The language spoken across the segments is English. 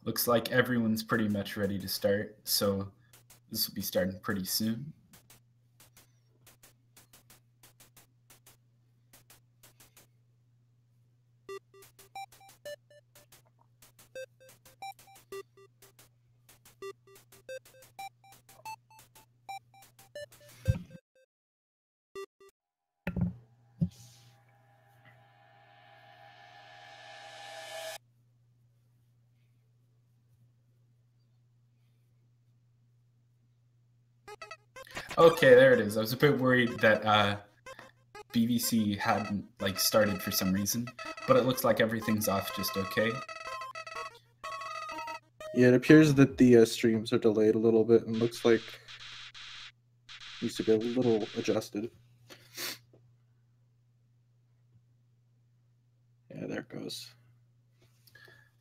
Looks like everyone's pretty much ready to start, so this will be starting pretty soon. Okay, there it is. I was a bit worried that BVC hadn't started for some reason, but it looks like everything's off just okay. Yeah, it appears that the streams are delayed a little bit and looks like it needs to be a little adjusted. Yeah, there it goes.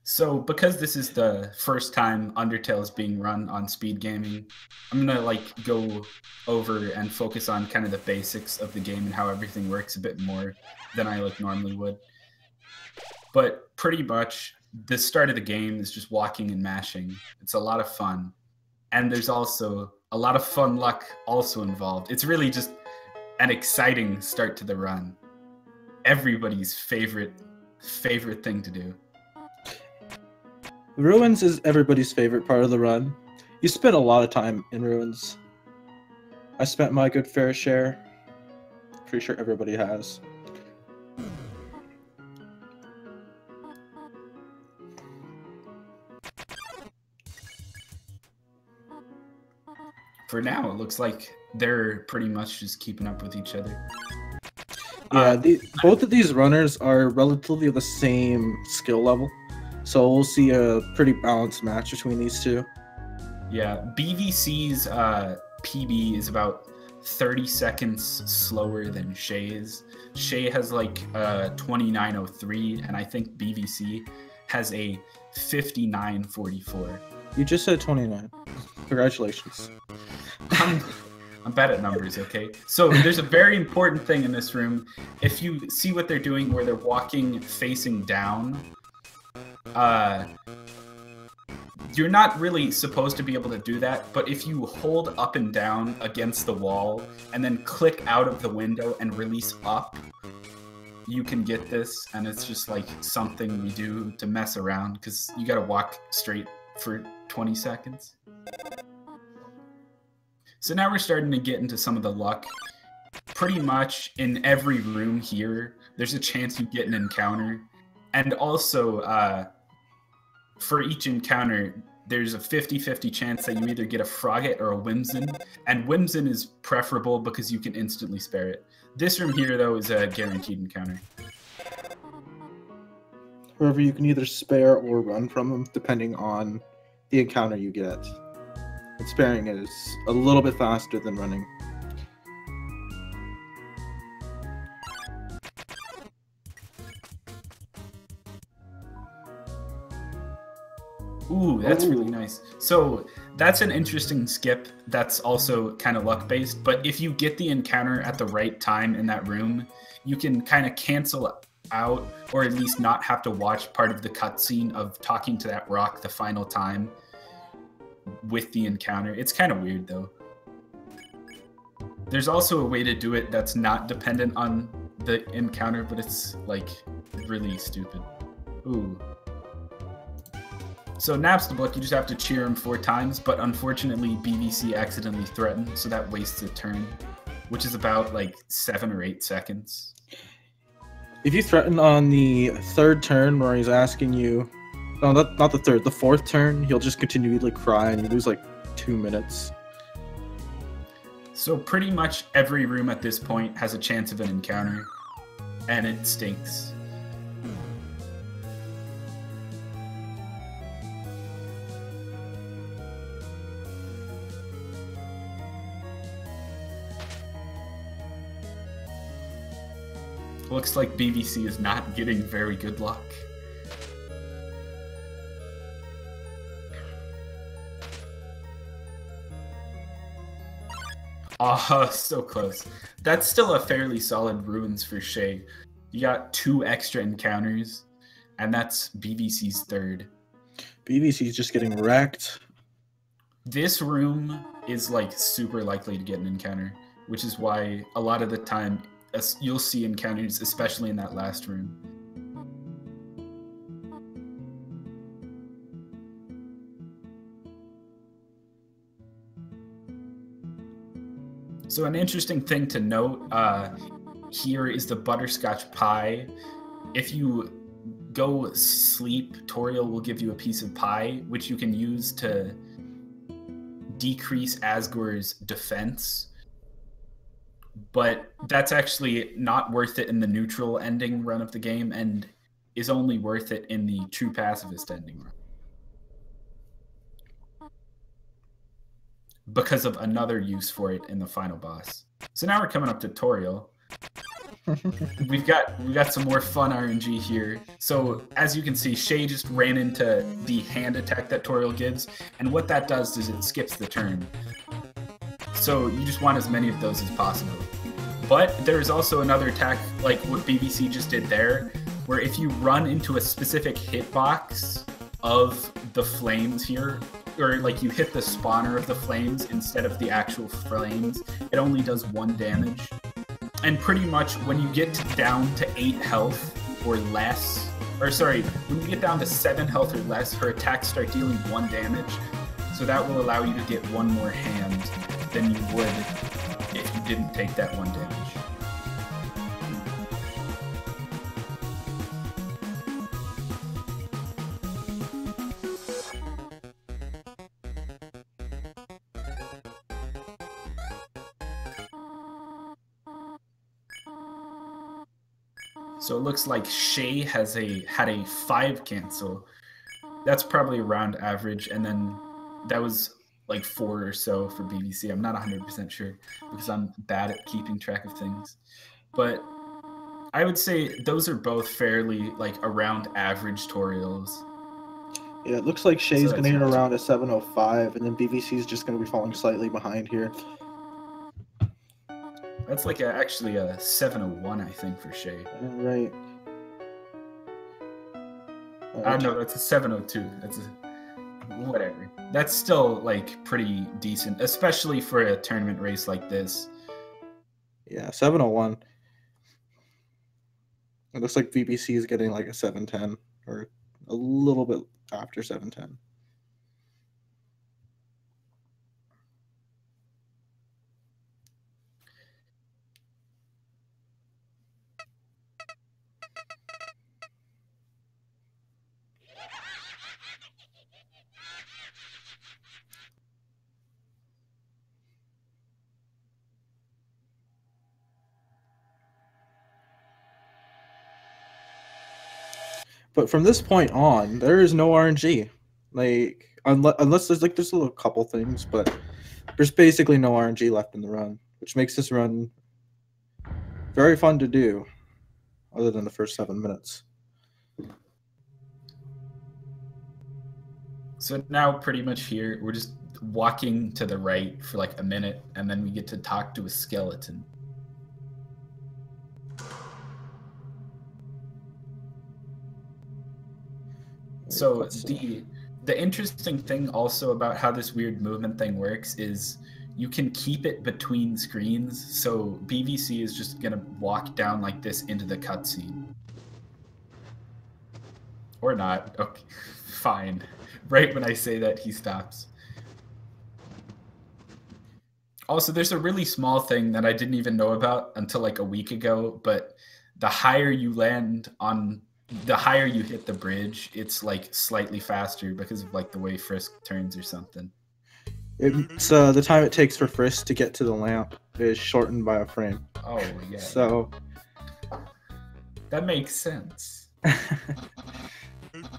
So because this is the first time Undertale is being run on speed gaming, I'm gonna go over and focus on kind of the basics of the game and how everything works a bit more than I normally would. But pretty much the start of the game is just walking and mashing. It's a lot of fun. And there's also a lot of fun luck also involved. It's really just an exciting start to the run. Everybody's favorite thing to do. Ruins is everybody's favorite part of the run. You spend a lot of time in Ruins. I spent my good fair share. Pretty sure everybody has. For now, it looks like they're pretty much just keeping up with each other. Yeah, both of these runners are relatively the same skill level. So we'll see a pretty balanced match between these two. Yeah, BVC's PB is about 30 seconds slower than Shayy's. Shayy has 29:03, and I think BVC has a 59:44. You just said 29. Congratulations. I'm bad at numbers, okay? So there's a very important thing in this room. If you see what they're doing where they're walking facing down, you're not really supposed to be able to do that, but if you hold up and down against the wall and then click out of the window and release up, you can get this, and it's just something we do to mess around because you gotta walk straight for 20 seconds. So now we're starting to get into some of the luck. Pretty much in every room here, there's a chance you get an encounter. And also, for each encounter, there's a 50-50 chance that you either get a Frogget or a Whimsin. And Whimsin is preferable because you can instantly spare it. This room here, though, is a guaranteed encounter. However, you can either spare or run from them, depending on the encounter you get. And sparing is a little bit faster than running. Ooh, that's really nice. So that's an interesting skip that's also kind of luck-based, but if you get the encounter at the right time in that room, you can kind of cancel out, or at least not have to watch part of the cutscene of talking to that rock the final time with the encounter. It's kind of weird, though. There's also a way to do it that's not dependent on the encounter, but it's really stupid. Ooh. So Napstablook, you just have to cheer him 4 times, but unfortunately BVC accidentally threatened, so that wastes a turn, which is about 7 or 8 seconds. If you threaten on the 3rd turn where he's asking you, no, not the 3rd, the 4th turn, he'll just continue to cry and you lose 2 minutes. So pretty much every room at this point has a chance of an encounter, and it stinks. Looks like BVC is not getting very good luck. Oh, so close. That's still a fairly solid Ruins for Shayy. You got 2 extra encounters, and that's BVC's 3rd. Bvc is just getting wrecked. This room is like super likely to get an encounter, which is why a lot of the time you'll see encounters, especially in that last room. So an interesting thing to note here is the butterscotch pie. If you go sleep, Toriel will give you a piece of pie, which you can use to decrease Asgore's defense. But that's actually not worth it in the neutral ending run of the game and is only worth it in the true pacifist ending run. Because of another use for it in the final boss. So now we're coming up to Toriel. We've got some more fun RNG here. So as you can see, Shayy just ran into the hand attack that Toriel gives, and what that does is it skips the turn. So you just want as many of those as possible. But there's also another attack, like what Bvc just did there, where if you run into a specific hitbox of the flames here, or like you hit the spawner of the flames instead of the actual flames, it only does 1 damage. And pretty much when you get down to 8 health or less, or sorry, when you get down to 7 health or less, her attacks start dealing 1 damage. So that will allow you to get 1 more hand than you would if you didn't take that 1 damage. So it looks like Shayy had a 5 cancel. That's probably around average, and then that was like 4 or so for Bvc. I'm not 100% sure because I'm bad at keeping track of things. But I would say those are both fairly like around average Toriels. Yeah, it looks like Shay's going to hit around a 705, and then Bvc is just going to be falling slightly behind here. That's like actually a 701, I think, for Shayy. Right. No, that's a 702. That's a whatever. That's still like pretty decent, especially for a tournament race like this. Yeah, 701. It looks like Bvc is getting like a 710 or a little bit after 710. But from this point on, there is no RNG. Like unless there's a little couple things, but there's basically no RNG left in the run, which makes this run very fun to do, other than the first 7 minutes. So now pretty much here, we're just walking to the right for like a minute, and then we get to talk to a skeleton. So the interesting thing also about how this weird movement thing works is you can keep it between screens. So Bvc is just gonna walk down like this into the cutscene. Or not. Okay, fine. Right when I say that, he stops. Also, there's a really small thing that I didn't even know about until like a week ago, but the higher you land on, the higher you hit the bridge, it's like slightly faster because of like the way Frisk turns or something. It's the time it takes for Frisk to get to the lamp is shortened by a frame. Oh yeah. So that makes sense.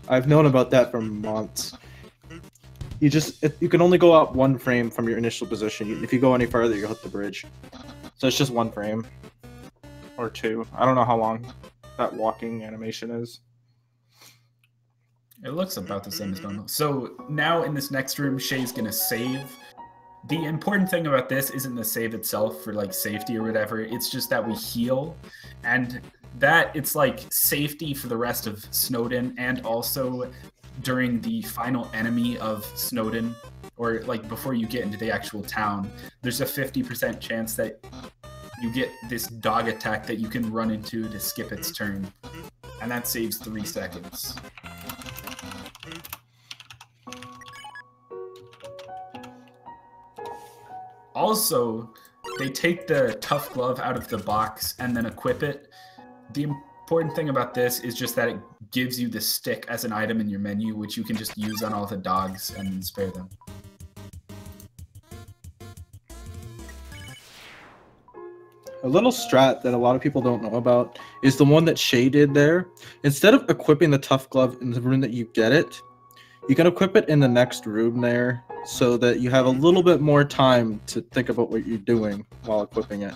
I've known about that for months. You can only go up 1 frame from your initial position. If you go any further, you hit the bridge. So it's just 1 frame or 2. I don't know how long that walking animation is. It looks about the same as normal. So now in this next room, Shay's gonna save. The important thing about this isn't the save itself for like safety or whatever. It's just that we heal, and that it's like safety for the rest of Snowdin, and also during the final enemy of Snowden, or like before you get into the actual town, there's a 50% chance that you get this dog attack that you can run into to skip its turn, and that saves 3 seconds. Also, they take the tough glove out of the box and then equip it. The important thing about this is just that it gives you the stick as an item in your menu, which you can just use on all the dogs and spare them. A little strat that a lot of people don't know about is the one that Shayy did there. Instead of equipping the tough glove in the room that you get it, you can equip it in the next room there so that you have a little bit more time to think about what you're doing while equipping it.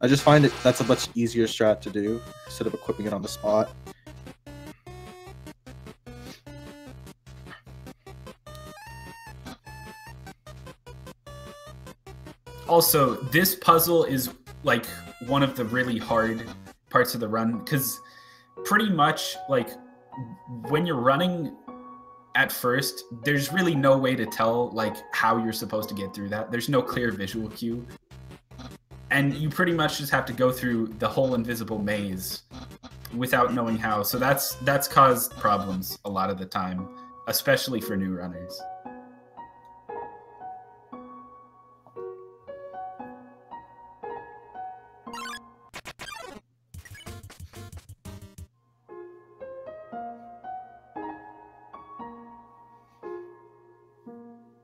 I just find that's a much easier strat to do instead of equipping it on the spot. Also, this puzzle is like one of the really hard parts of the run, because pretty much like when you're running at first, there's really no way to tell like how you're supposed to get through that. There's no clear visual cue, and you pretty much just have to go through the whole invisible maze without knowing how. So that's caused problems a lot of the time, especially for new runners.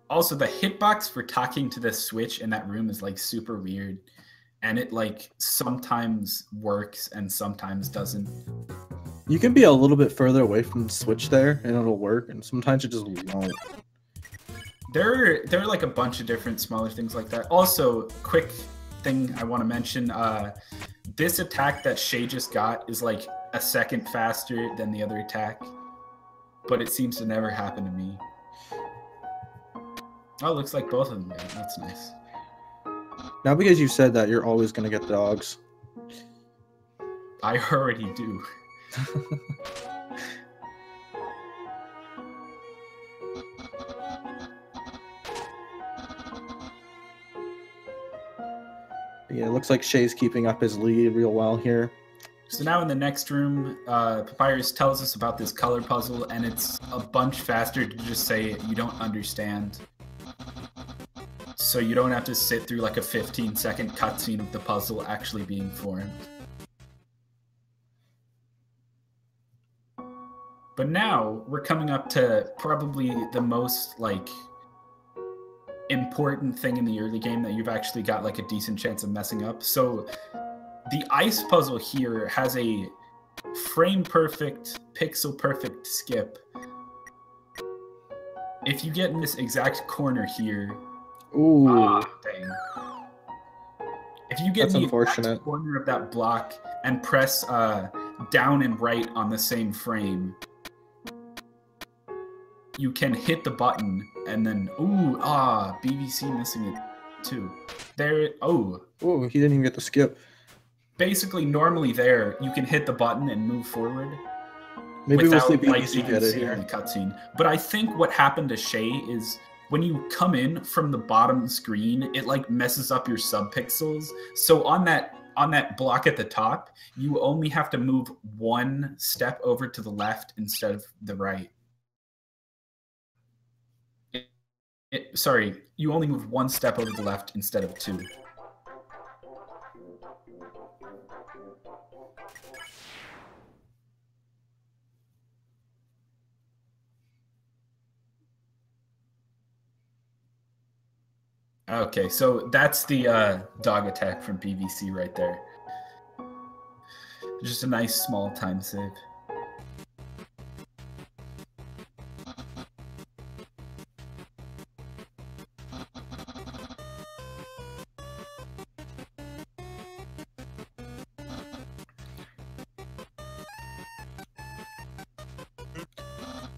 Also, the hitbox for talking to the switch in that room is like super weird, and it like sometimes works and sometimes doesn't. You can be a little bit further away from the switch there and it'll work, and sometimes it just won't. There are like a bunch of different smaller things like that. Also, quick thing I want to mention, this attack that Shayy just got is like a second faster than the other attack, but it seems to never happen to me. Oh, looks like both of them did. That's nice. Now, because you said that, you're always going to get dogs. I already do. Yeah, it looks like Shay's keeping up his lead real well here. So now in the next room, Papyrus tells us about this color puzzle, and it's a bunch faster to just say you don't understand. So you don't have to sit through like a 15-second cutscene of the puzzle actually being formed. But now we're coming up to probably the most like important thing in the early game that you've actually got like a decent chance of messing up. So the ice puzzle here has a frame perfect, pixel perfect skip. If you get in this exact corner here, ooh, dang. If you get in the exact corner of that block and press down and right on the same frame, you can hit the button and then BVC missing it too. There, oh, he didn't even get the skip. Basically, normally there you can hit the button and move forward. Maybe without, we'll see BVC get it here. The cutscene. But I think what happened to Shayy is when you come in from the bottom screen, it like messes up your subpixels. So on that block at the top, you only have to move one step over to the left instead of the right. Sorry, you only move one step over to the left instead of two. Okay, so that's the dog attack from Bvc right there. Just a nice small time save.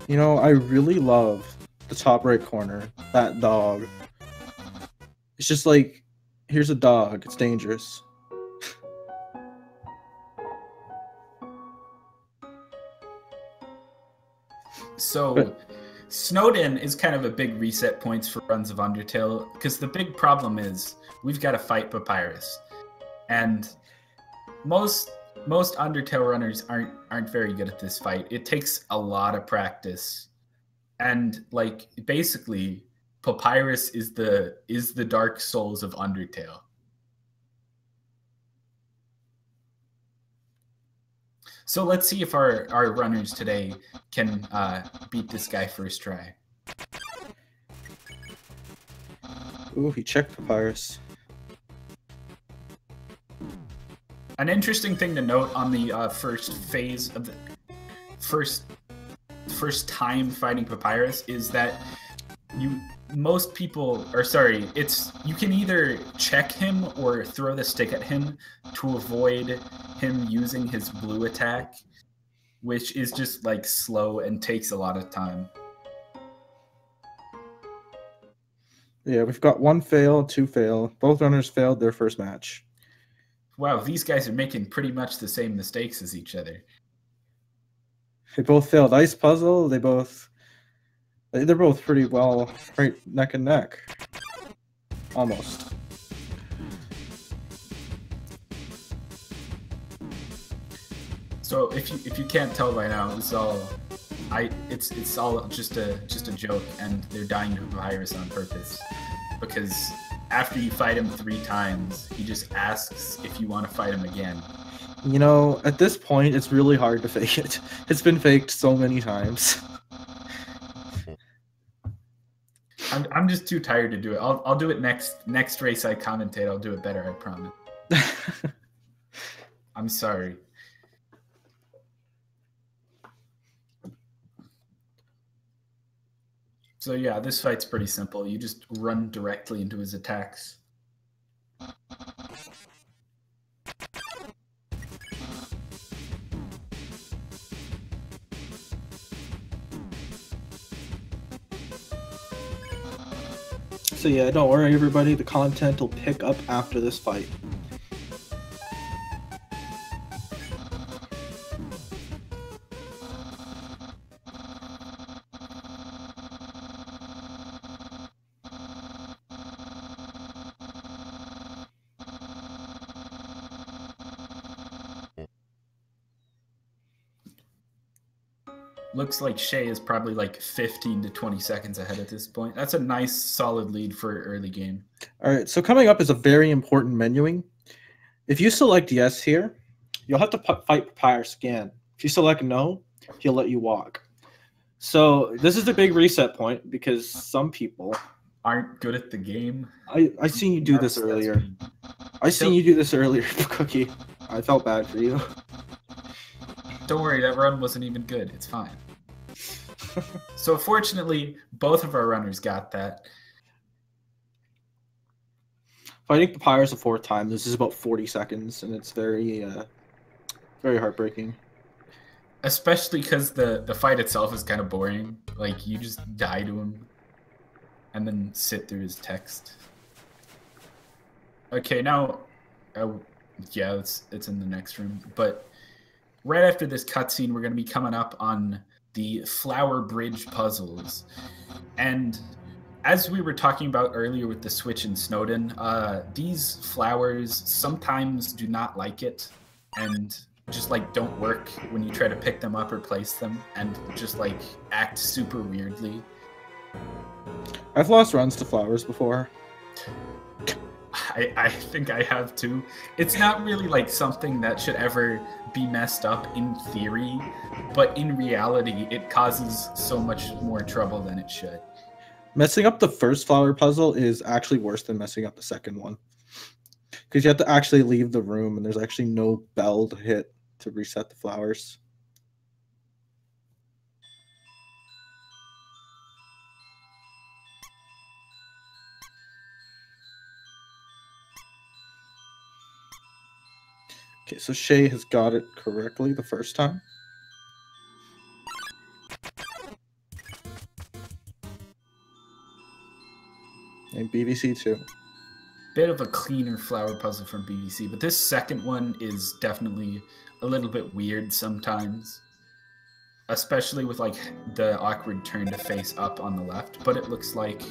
You know, I really love the top right corner, that dog. It's just like, here's a dog, it's dangerous. So Snowden is kind of a big reset points for runs of Undertale, because the big problem is we've got to fight Papyrus. And most Undertale runners aren't very good at this fight. It takes a lot of practice. And like basically Papyrus is the Dark Souls of Undertale. So let's see if our runners today can beat this guy first try. Ooh, he checked Papyrus. An interesting thing to note on the first phase of the first time fighting Papyrus is that most people are sorry, you can either check him or throw the stick at him to avoid him using his blue attack, which is just like slow and takes a lot of time. Yeah, we've got 1 fail, 2 fail. Both runners failed their first match. Wow, these guys are making pretty much the same mistakes as each other. They both failed ice puzzle. They're both pretty well right neck and neck. Almost. So if you can't tell by now, it's all just a joke, and they're dying to Papyrus on purpose, because after you fight him 3 times, he just asks if you want to fight him again. You know, at this point, it's really hard to fake it. It's been faked so many times. I'm just too tired to do it. I'll do it next race I commentate. I'll do it better, I promise. I'm sorry. So yeah, this fight's pretty simple. You just run directly into his attacks. So yeah, don't worry everybody, the content will pick up after this fight. Looks like Shayy is probably like 15 to 20 seconds ahead at this point. That's a nice, solid lead for an early game. All right, so coming up is a very important menuing. If you select yes here, you'll have to fight Papyrus again. If you select no, he'll let you walk. So this is a big reset point because some people aren't good at the game. I seen you do this earlier. I seen you do this earlier, Cookie. I felt bad for you. Don't worry, that run wasn't even good. It's fine. So fortunately, both of our runners got that. Fighting Papyrus a 4th time, this is about 40 seconds, and it's very heartbreaking. Especially because the fight itself is kind of boring. Like, you just die to him and then sit through his text. Okay, now... yeah, it's in the next room. But right after this cutscene, we're going to be coming up on the Flower Bridge puzzles. And as we were talking about earlier with the Switch and Snowden, these flowers sometimes do not like it and just like don't work when you try to pick them up or place them, and just like act super weirdly. I've lost runs to flowers before. I think I have too. It's not really like something that should ever be messed up in theory, but in reality it causes so much more trouble than it should. Messing up the first flower puzzle is actually worse than messing up the second one, because you have to actually leave the room and there's actually no bell to hit to reset the flowers. Okay, so Shayy has got it correctly the first time. And Bvc too. Bit of a cleaner flower puzzle from Bvc, but this second one is definitely a little bit weird sometimes. especially with like the awkward turn to face up on the left, but it looks like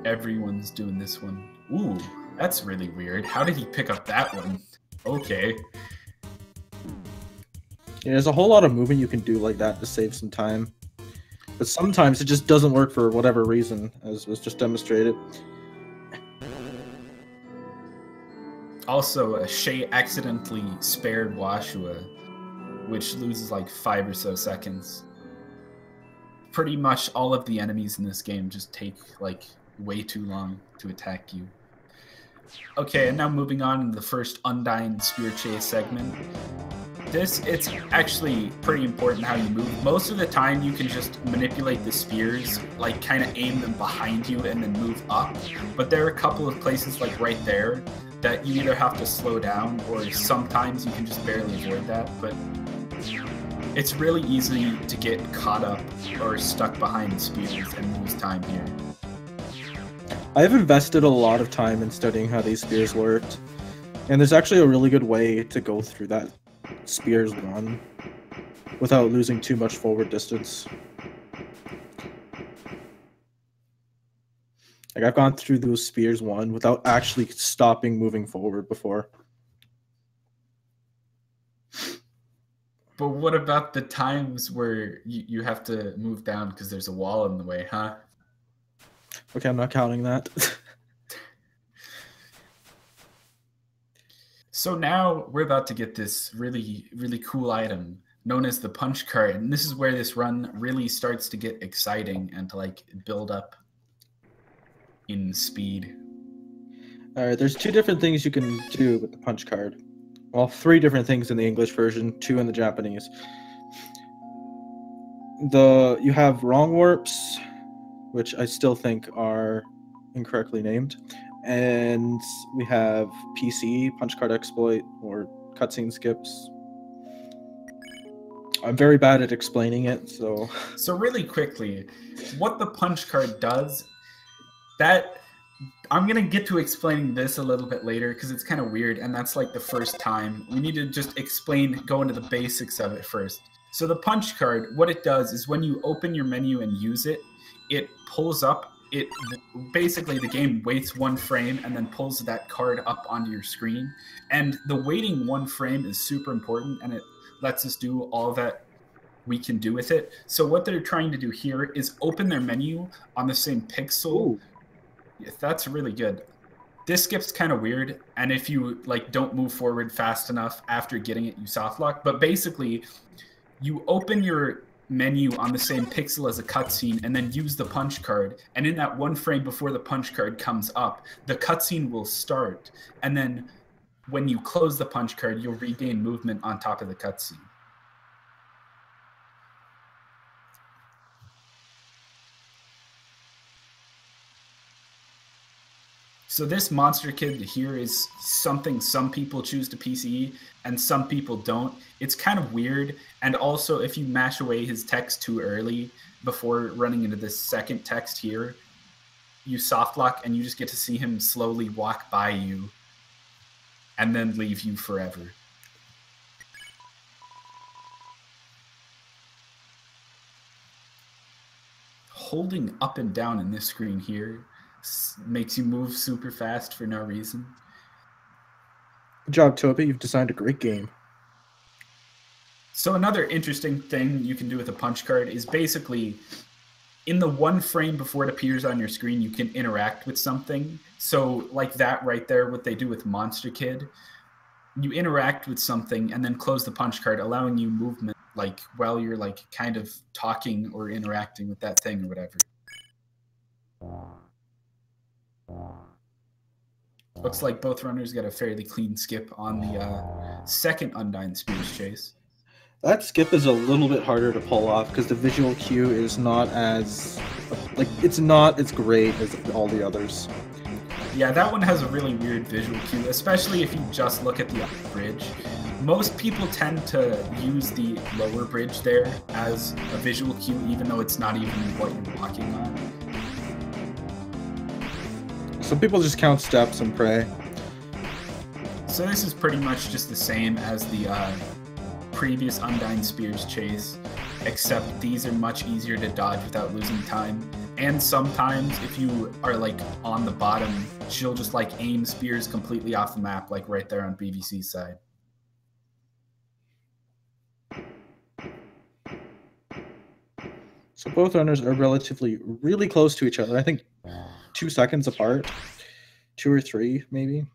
everyone's doing this one. Ooh, that's really weird. How did he pick up that one? Okay. Yeah, there's a whole lot of movement you can do like that to save some time. But sometimes it just doesn't work for whatever reason, as was just demonstrated. Also, Shayy accidentally spared Washua, which loses like 5 or so seconds. Pretty much all of the enemies in this game just take like way too long to attack you. Okay, and now moving on to the first Undying Spear Chase segment. It's actually pretty important how you move. Most of the time you can just manipulate the spears, like kind of aim them behind you and then move up. But there are a couple of places like right there that you either have to slow down or sometimes you can just barely avoid that. But it's really easy to get caught up or stuck behind spears and lose time here. I've invested a lot of time in studying how these spears worked, and there's actually a really good way to go through that spears run without losing too much forward distance. Like, I've gone through those spears one without actually stopping moving forward before. But what about the times where you have to move down because there's a wall in the way, huh? Okay, I'm not counting that. So now we're about to get this really, really cool item known as the punch card. And this is where this run really starts to get exciting and to like build up in speed. Alright, there's 2 different things you can do with the punch card. Well, 3 different things in the English version, 2 in the Japanese. You have wrong warps, which I still think are incorrectly named. And we have PC, punch card exploit, or cutscene skips. I'm very bad at explaining it, so... So really quickly, what the punch card does, that... I'm going to get to explaining this a little bit later because it's kind of weird, and that's like the first time. We need to just go into the basics of it first. So the punch card, what it does is when you open your menu and use it, it pulls up. Basically the game waits 1 frame and then pulls that card up onto your screen. And the waiting 1 frame is super important, and it lets us do all that we can do with it. So what they're trying to do here is open their menu on the same pixel. Ooh. Yeah, that's really good. This skip's kind of weird, and if you like don't move forward fast enough after getting it, you soft lock. But basically, you open your menu on the same pixel as a cutscene and then use the punch card, and in that 1 frame before the punch card comes up, the cutscene will start, and then when you close the punch card, you'll regain movement on top of the cutscene. So this monster kid here is something some people choose to PCE and some people don't. It's kind of weird. And also, if you mash away his text too early before running into this second text here, you soft lock and you just get to see him slowly walk by you and then leave you forever. Holding up and down in this screen here makes you move super fast for no reason. Good job, Toby. You've designed a great game. So another interesting thing you can do with a punch card is basically in the 1 frame before it appears on your screen, you can interact with something. So like that right there, what they do with Monster Kid, you interact with something and then close the punch card, allowing you movement like while you're like kind of talking or interacting with that thing or whatever. Looks like both runners got a fairly clean skip on the second Undying Spears Chase. That skip is a little bit harder to pull off because the visual cue is not as... like, it's not as great as all the others. Yeah, that one has a really weird visual cue, especially if you just look at the upper bridge. Most people tend to use the lower bridge there as a visual cue, even though it's not even what you're walking on. Some people just count steps and pray. So this is pretty much just the same as the previous Undyne Spears chase, except these are much easier to dodge without losing time. And sometimes if you are like on the bottom, she'll just like aim spears completely off the map, like right there on Bvc's side. So both runners are really close to each other. I think 2 seconds apart, 2 or 3 maybe.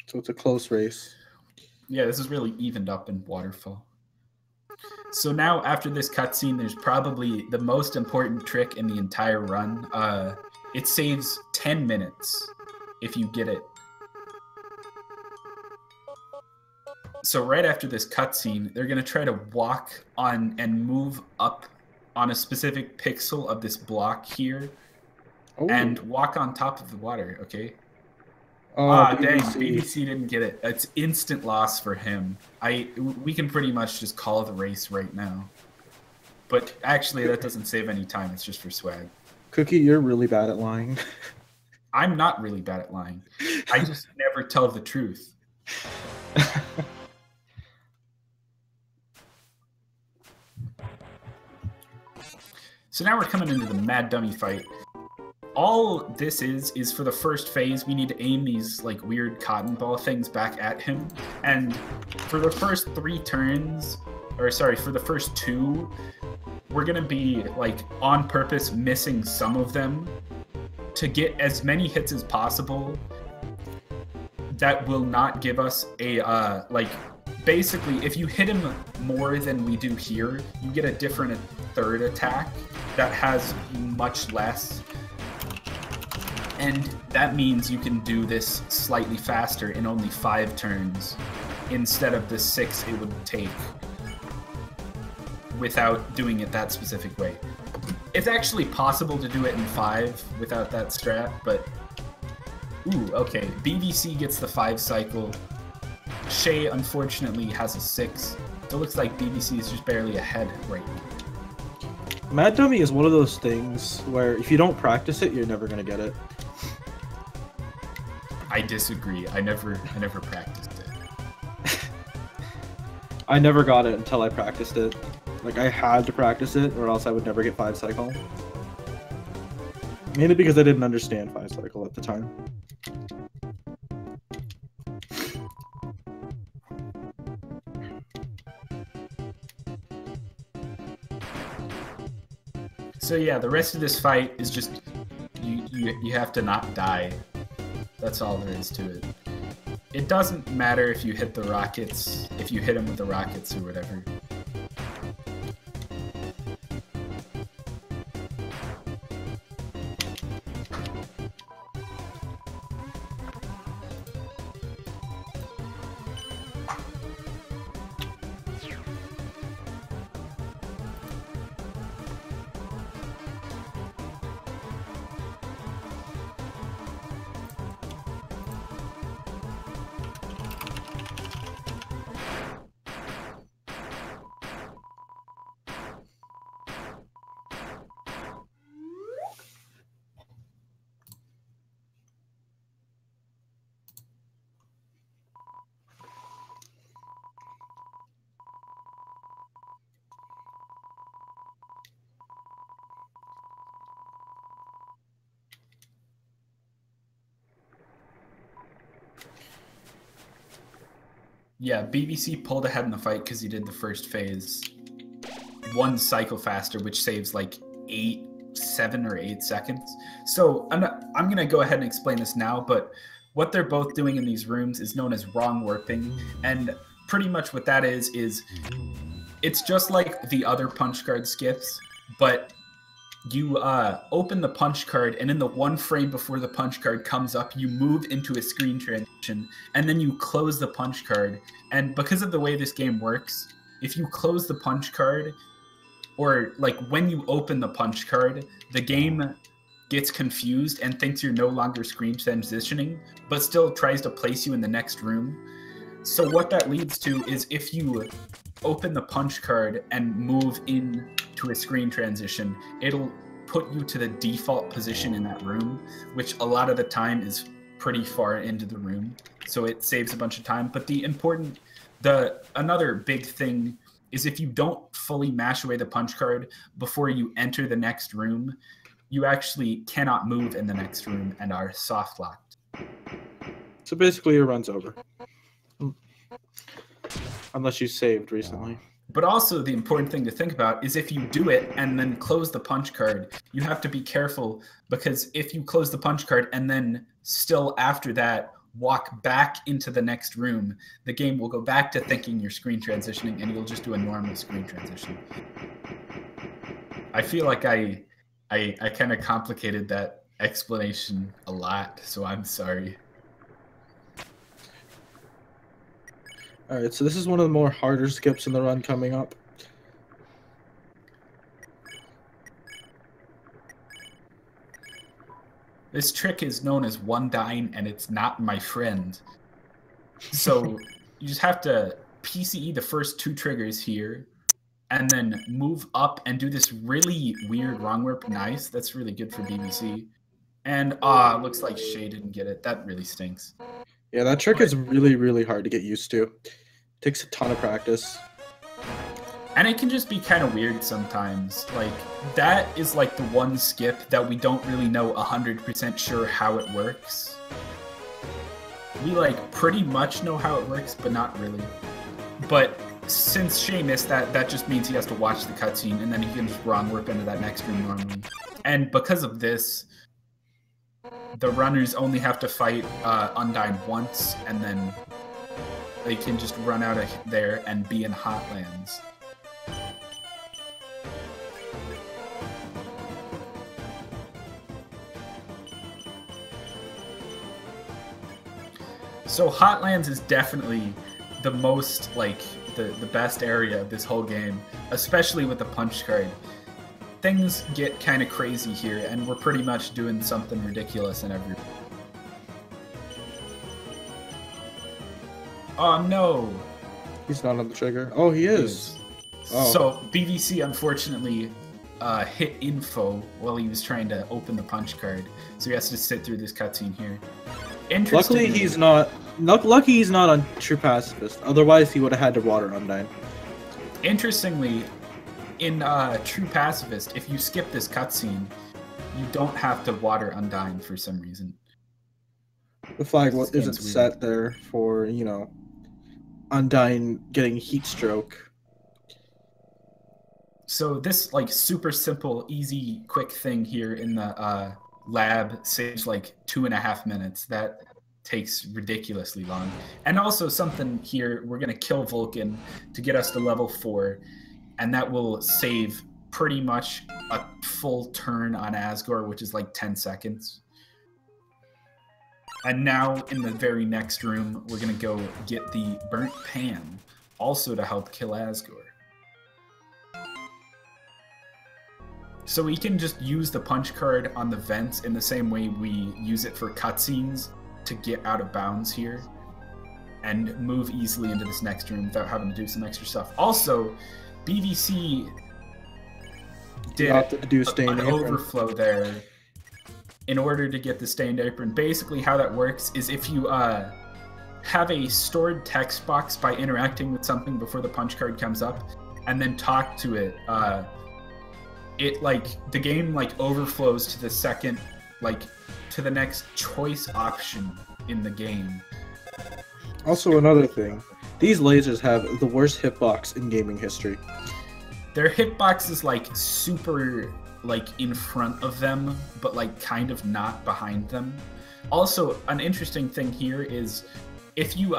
So it's a close race. Yeah, this is really evened up in Waterfall. So now after this cutscene, there's probably the most important trick in the entire run. It saves 10 minutes if you get it. So right after this cutscene, they're going to try to walk on and move up on a specific pixel of this block here. Oh. And walk on top of the water, okay? Dang, Bvc didn't get it. It's instant loss for him. We can pretty much just call the race right now. But actually, that doesn't save any time. It's just for swag. Cookie, you're really bad at lying. I'm not really bad at lying. I just never tell the truth. So now we're coming into the Mad Dummy fight. All this is for the first phase, we need to aim these like weird cotton ball things back at him. And for the first 3 turns, or sorry, for the first 2, we're gonna be like on purpose missing some of them to get as many hits as possible. That will not give us a like, basically if you hit him more than we do here, you get a different third attack that has much less. And that means you can do this slightly faster in only 5 turns instead of the 6 it would take without doing it that specific way. It's actually possible to do it in 5 without that strat, but ooh, okay. Bvc gets the 5 cycle. Shayy unfortunately has a 6. So it looks like Bvc is just barely ahead right now. Mad Dummy is one of those things where if you don't practice it, you're never gonna get it. I disagree. I never practiced it. I never got it until I practiced it. Like, I had to practice it or else I would never get 5 cycle. Mainly because I didn't understand 5 cycle at the time. So yeah, the rest of this fight is just you have to not die. That's all there is to it. It doesn't matter if you hit the rockets, if you hit him with the rockets or whatever. Yeah, Bvc pulled ahead in the fight because he did the first phase 1 cycle faster, which saves like 7 or 8 seconds. So I'm gonna go ahead and explain this now, but what they're both doing in these rooms is known as wrong warping, and pretty much what that is it's just like the other punch card skips, but you open the punch card, and in the 1 frame before the punch card comes up, you move into a screen transition, and then you close the punch card. And because of the way this game works, if you close the punch card, or like when you open the punch card, the game gets confused and thinks you're no longer screen transitioning, but still tries to place you in the next room. So what that leads to is if you open the punch card and move into a screen transition, it'll put you to the default position in that room, which a lot of the time is pretty far into the room. so it saves a bunch of time. But another big thing is if you don't fully mash away the punch card before you enter the next room, you actually cannot move in the next room and are soft locked. So basically, your run's over. Unless you saved recently. But also the important thing to think about is if you do it and then close the punch card, you have to be careful, because if you close the punch card and then still after that walk back into the next room, the game will go back to thinking you're screen transitioning and you'll just do a normal screen transition. I feel like I kind of complicated that explanation a lot, so I'm sorry. All right, so this is one of the more harder skips in the run coming up. This trick is known as one dying, and it's not my friend. So you just have to PCE the first 2 triggers here, and then move up and do this really weird wrong whip. Nice, that's really good for Bvc. And looks like Shayy didn't get it. That really stinks. Yeah, that trick is really, really hard to get used to. It takes a ton of practice. And it can just be kind of weird sometimes. Like, that is like the one skip that we don't really know 100% sure how it works. We like pretty much know how it works, but not really. But since Shayy missed that, that just means he has to watch the cutscene and then he can just wrong whip into that next room normally. And because of this, the runners only have to fight Undyne once, and then they can just run out of there and be in Hotlands. So Hotlands is definitely the most, like, the best area of this whole game, especially with the punch card. Things get kind of crazy here, and we're pretty much doing something ridiculous in every... Oh, no! He's not on the trigger. Oh, he is. Oh. So, Bvc unfortunately hit info while he was trying to open the punch card, so he has to sit through this cutscene here. Luckily, he's not... Lucky he's not on True Pacifist. Otherwise, he would have had to water Undyne. Interestingly, in True Pacifist, if you skip this cutscene, you don't have to water Undyne for some reason. The flag isn't set there for, you know, Undyne getting heat stroke. So this, like, super simple, easy, quick thing here in the lab saves like 2.5 minutes. That takes ridiculously long. And also something here, we're going to kill Vulcan to get us to level 4, and that will save pretty much a full turn on Asgore, which is like 10 seconds. And now in the very next room, we're going to go get the Burnt Pan, also to help kill Asgore. So we can just use the punch card on the vents in the same way we use it for cutscenes to get out of bounds here and move easily into this next room without having to do some extra stuff. Also, Bvc did an overflow there in order to get the stained apron. Basically how that works is if you have a stored text box by interacting with something before the punch card comes up and then talk to it, the game like overflows to the second, like, to the next choice option in the game. Also, another thing, these lasers have the worst hitbox in gaming history. Their hitbox is like super, like, in front of them, but like kind of not behind them. Also, an interesting thing here is if you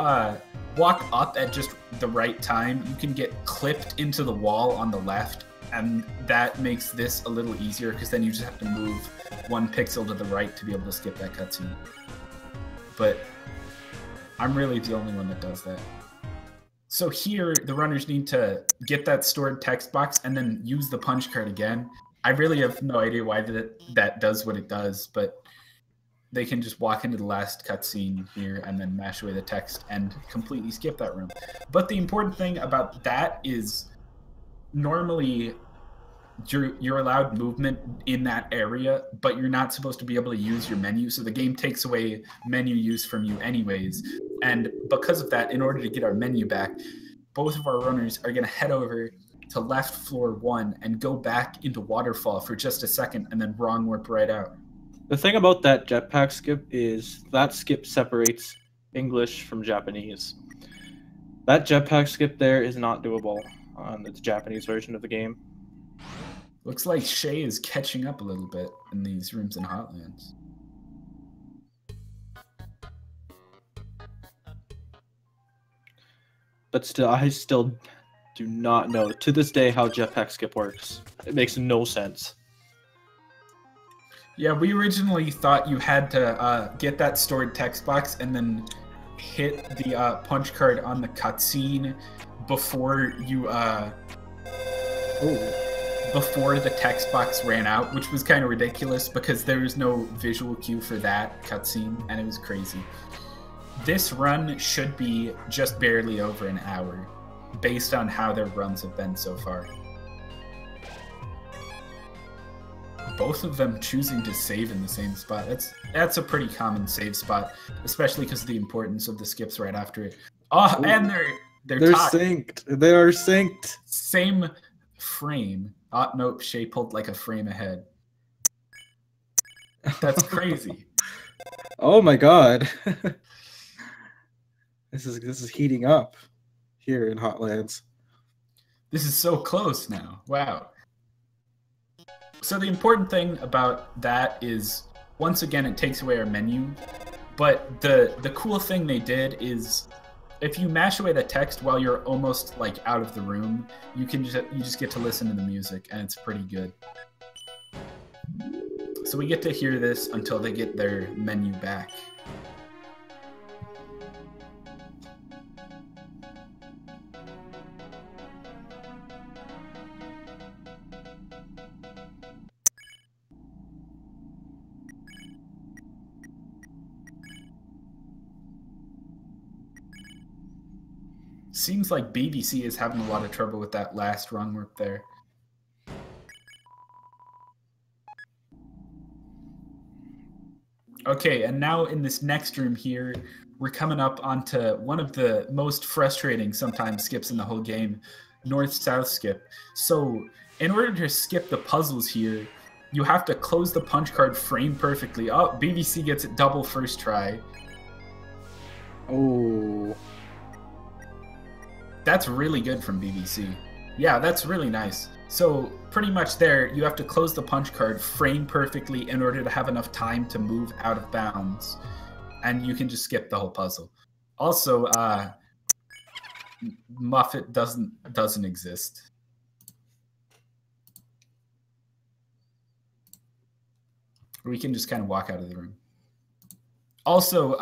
walk up at just the right time, you can get clipped into the wall on the left, and that makes this a little easier because then you just have to move 1 pixel to the right to be able to skip that cutscene. But I'm really the only one that does that. So here, the runners need to get that stored text box and then use the punch card again. I really have no idea why that does what it does, but they can just walk into the last cutscene here and then mash away the text and completely skip that room. But the important thing about that is normally you're allowed movement in that area, but you're not supposed to be able to use your menu. So the game takes away menu use from you anyways. And because of that, in order to get our menu back, both of our runners are going to head over to left floor 1 and go back into waterfall for just a second and then wrong warp right out. The thing about that jetpack skip is that skip separates English from Japanese. That jetpack skip there is not doable on the Japanese version of the game. Looks like Shayy is catching up a little bit in these rooms in Hotlands. But still, I still do not know to this day how jetpack skip works. It makes no sense. Yeah, we originally thought you had to get that stored text box and then hit the punch card on the cutscene before you before the text box ran out, which was kind of ridiculous because there was no visual cue for that cutscene, and it was crazy. This run should be just barely over an hour, based on how their runs have been so far. Both of them choosing to save in the same spot. That's a pretty common save spot, especially because of the importance of the skips right after it. Oh, and they're synced. They are synced. Same frame. Oh, nope, Shayy pulled like a frame ahead. That's crazy. Oh my god. This is heating up here in Hotlands. This is so close now. Wow. So the important thing about that is, once again, it takes away our menu. But the cool thing they did is, if you mash away the text while you're almost like out of the room, you just get to listen to the music, and it's pretty good. So we get to hear this until they get their menu back. Seems like Bvc is having a lot of trouble with that last wrong warp there. Okay, and now in this next room here, we're coming up onto one of the most frustrating sometimes skips in the whole game, north-south skip. So in order to skip the puzzles here, you have to close the punch card frame perfectly. Oh, Bvc gets it double first try. Oh. That's really good from Bvc. Yeah, that's really nice. So pretty much there, you have to close the punch card frame perfectly in order to have enough time to move out of bounds. And you can just skip the whole puzzle. Also, Muffet doesn't exist. We can just kind of walk out of the room. Also,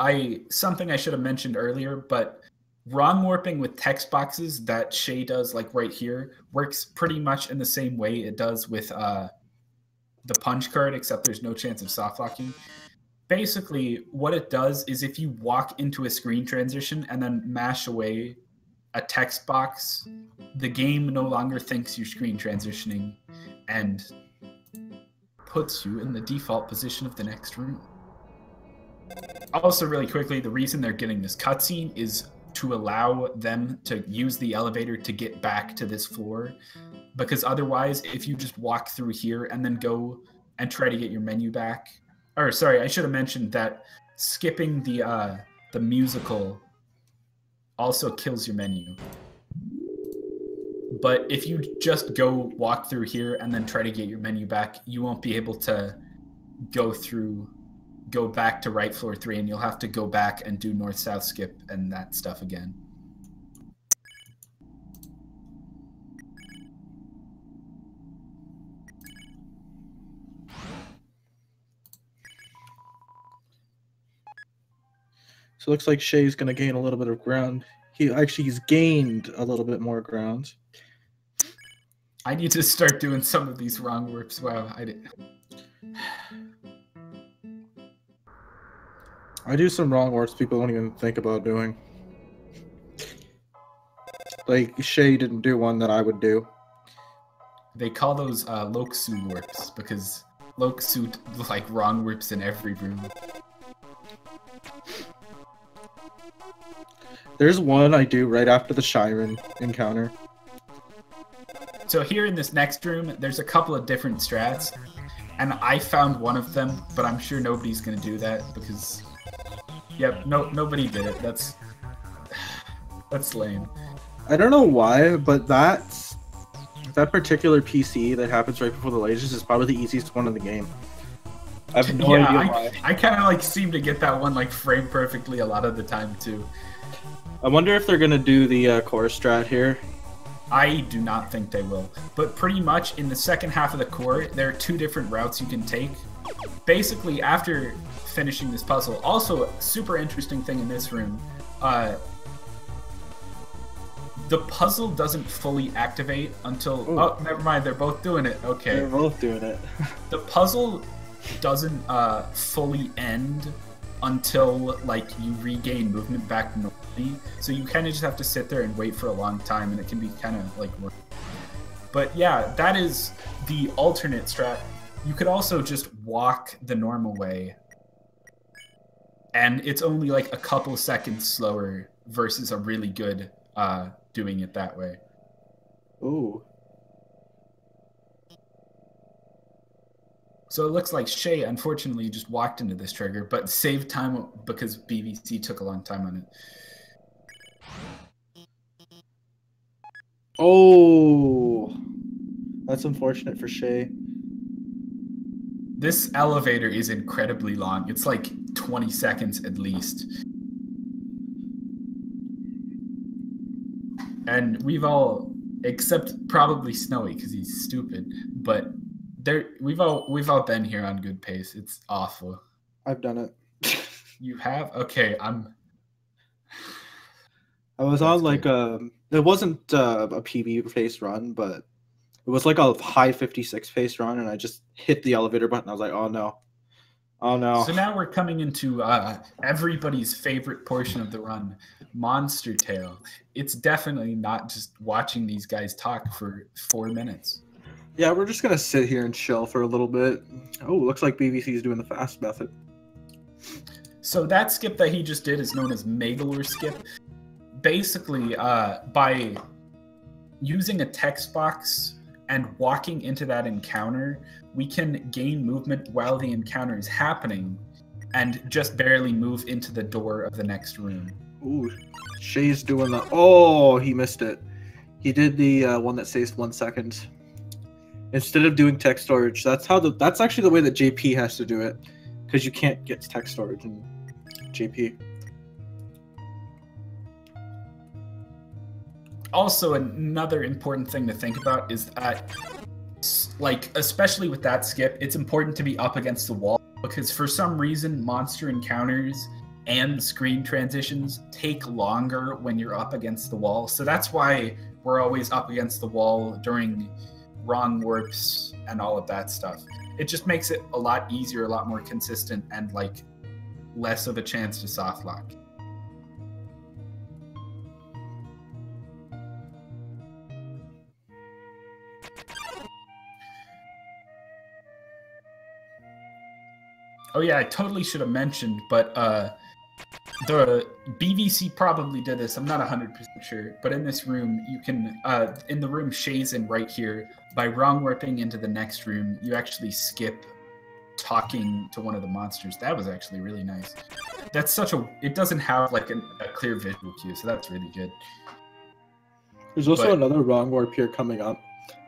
something I should have mentioned earlier, but wrong warping with text boxes that Shayy does, like right here, works pretty much in the same way it does with the punch card, except there's no chance of soft locking. Basically, what it does is if you walk into a screen transition and then mash away a text box, the game no longer thinks you're screen transitioning and puts you in the default position of the next room. Also, really quickly, the reason they're getting this cutscene is to allow them to use the elevator to get back to this floor, because otherwise, if you just walk through here and then go and try to get your menu back, or sorry, I should have mentioned that skipping the musical also kills your menu. But if you just go walk through here and then try to get your menu back, you won't be able to go back to right floor 3, and you'll have to go back and do north-south skip and that stuff again. So it looks like Shay's going to gain a little bit of ground. He's gained a little bit more ground. I need to start doing some of these wrong warps. Wow, I do some wrong warps people don't even think about doing. Like, Shayy didn't do one that I would do. They call those Loksu warps because Loksu like wrong warps in every room. There's one I do right after the Shyren encounter. So here in this next room, there's a couple of different strats, and I found one of them, but I'm sure nobody's gonna do that because, yep, nobody did it. That's lame. I don't know why, but that particular PC that happens right before the lasers is probably the easiest one in the game. I have no idea why. I kind of like seem to get that one like framed perfectly a lot of the time too. I wonder if they're gonna do the core strat here. I do not think they will. But pretty much in the second half of the core, there are two different routes you can take. Basically, after finishing this puzzle, also a super interesting thing in this room, the puzzle doesn't fully activate until... Ooh. Oh, never mind, they're both doing it. Okay. They're both doing it. The puzzle doesn't fully end until like you regain movement back normally, so you kind of just have to sit there and wait for a long time, and it can be kind of like work. But yeah, that is the alternate strat. You could also just walk the normal way, and it's only like a couple seconds slower versus a really good doing it that way. Ooh. So it looks like Shayy, unfortunately, just walked into this trigger, but saved time because Bvc took a long time on it. Oh, that's unfortunate for Shayy. This elevator is incredibly long. It's like 20 seconds at least. And we've all, except probably Snowy because he's stupid, but we've all been here on good pace. It's awful. I've done it. You have? Okay, I was on like it wasn't a PB pace run, but it was like a high 56 pace run, and I just hit the elevator button. I was like, oh no. Oh no. So now we're coming into everybody's favorite portion of the run, Monster Tale. It's definitely not just watching these guys talk for 4 minutes. Yeah, we're just gonna sit here and chill for a little bit. Oh, looks like Bvc is doing the fast method. So that skip that he just did is known as Megalore skip. Basically, by using a text box and walking into that encounter, we can gain movement while the encounter is happening and just barely move into the door of the next room. Ooh, Shay's doing the... Oh, he missed it. He did the one that saves 1 second. Instead of doing text storage, that's actually the way that JP has to do it, because you can't get text storage in JP. Also, another important thing to think about is that, like, especially with that skip, it's important to be up against the wall, because for some reason, monster encounters and screen transitions take longer when you're up against the wall. So that's why we're always up against the wall during wrong warps and all of that stuff. It just makes it a lot easier, a lot more consistent, and like less of a chance to soft lock. Oh yeah, I totally should have mentioned, but the Bvc probably did this. I'm not 100% sure, but in this room, you can, in the room Shayy's in right here, by wrong warping into the next room, you actually skip talking to one of the monsters. That was actually really nice. That's such a, it doesn't have like a clear visual cue, so that's really good. There's also another wrong warp here coming up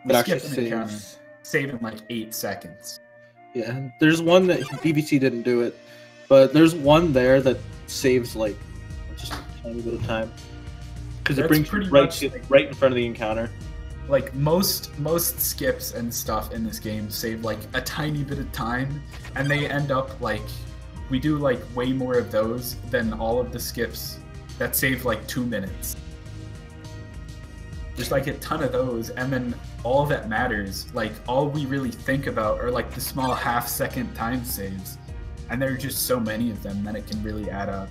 that actually saves. Saving like 8 seconds. Yeah, there's one that Bvc didn't do it, but there's one there that saves like just a tiny bit of time because it brings you right in front of the encounter. Like most skips and stuff in this game save like a tiny bit of time, and they end up like, we do like way more of those than all of the skips that save like 2 minutes. Just like a ton of those, and then all that matters, like all we really think about are like the small half-second time saves, and there are just so many of them that it can really add up.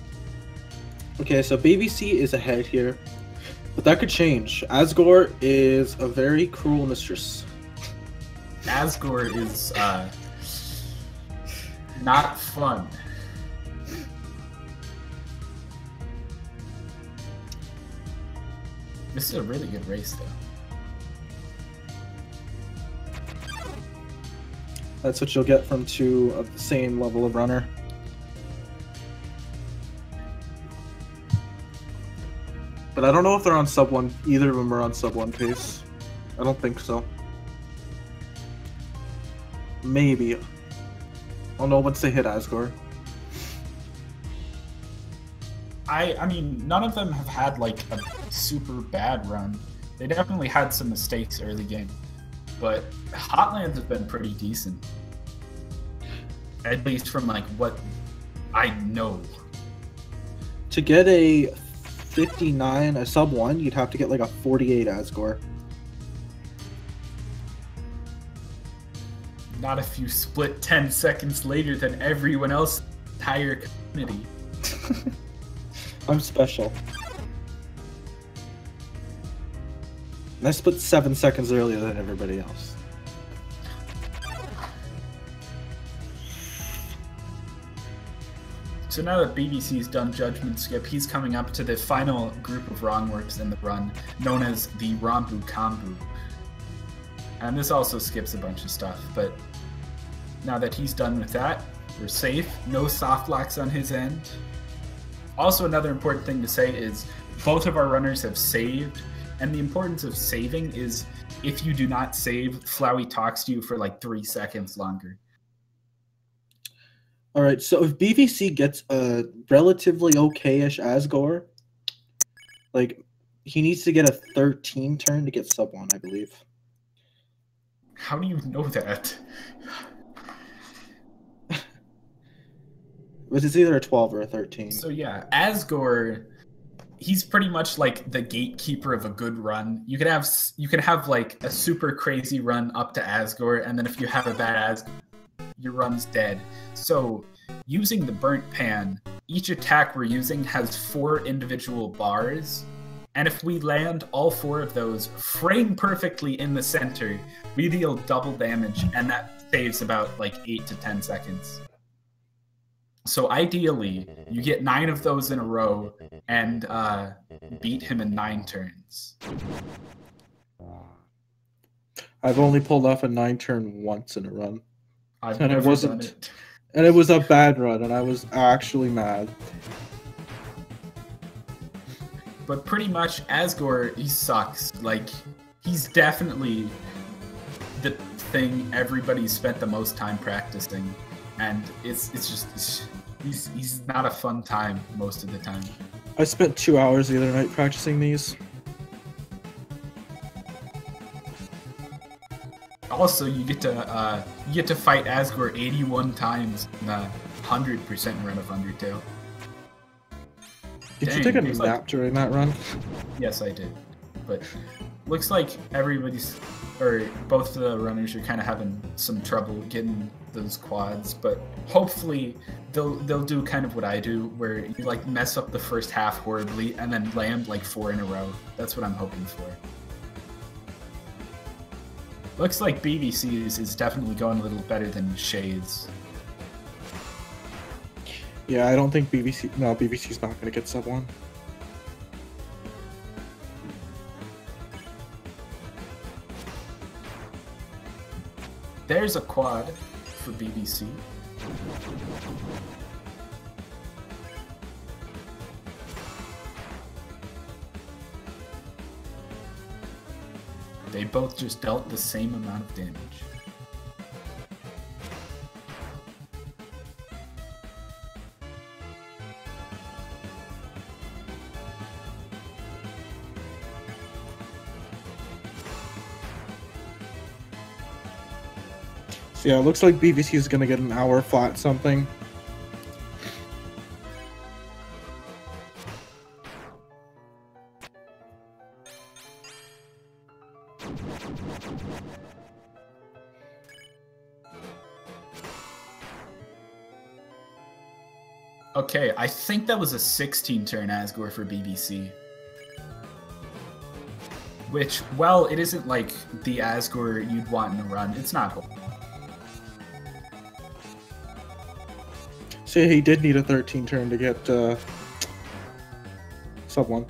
Okay, so Bvc is ahead here, but that could change. Asgore is a very cruel mistress. Asgore is not fun. This is a really good race, though. That's what you'll get from two of the same level of runner. But I don't know if they're on sub 1. Either of them are on sub 1 pace. I don't think so. Maybe. I'll know once they hit Asgore. I mean, none of them have had like a super bad run. They definitely had some mistakes early game, but Hotlands has been pretty decent. At least from like what I know. To get a 59, a sub 1, you'd have to get like a 48 Asgore. Not if you split 10 seconds later than everyone else in the entire community. I'm special. And I split 7 seconds earlier than everybody else. So now that BVC's done Judgment Skip, he's coming up to the final group of wrongworks in the run, known as the Rambu Kambu. And this also skips a bunch of stuff, but now that he's done with that, we're safe. No soft locks on his end. Also, another important thing to say is both of our runners have saved, and the importance of saving is if you do not save, Flowey talks to you for like 3 seconds longer. All right, so if BVC gets a relatively okay-ish Asgore, like, he needs to get a 13 turn to get sub 1, I believe. How do you know that? But it's either a 12 or a 13. So yeah, Asgore, he's pretty much like the gatekeeper of a good run. You can have like a super crazy run up to Asgore, and then if you have a bad Asgore, your run's dead. So using the Burnt Pan, each attack we're using has 4 individual bars, and if we land all 4 of those frame perfectly in the center, we deal double damage, and that saves about like 8 to 10 seconds. So ideally, you get 9 of those in a row and beat him in 9 turns. I've only pulled off a 9 turn once in a run. I've and never done it. And it was a bad run, and I was actually mad. But pretty much, Asgore, he sucks. Like, he's definitely the thing everybody spent the most time practicing. And he's not a fun time most of the time. I spent 2 hours the other night practicing these. Also, you get to fight Asgore 81 times in a 100% run of Undertale. Did you take a nap during that run? Yes, I did. But looks like both of the runners are kind of having some trouble getting those quads, but hopefully they'll do kind of what I do, where you like mess up the first half horribly and then land like 4 in a row. That's what I'm hoping for. Looks like BVC's is definitely going a little better than Shayy's. Yeah, I don't think BVC's not going to get sub 1. There's a quad for BVC. They both just dealt the same amount of damage. So yeah, it looks like BVC is going to get an hour flat something. Okay, I think that was a 16 turn Asgore for BVC. which, well, it isn't like the Asgore you'd want in a run. It's not. So he did need a 13 turn to get sub 1.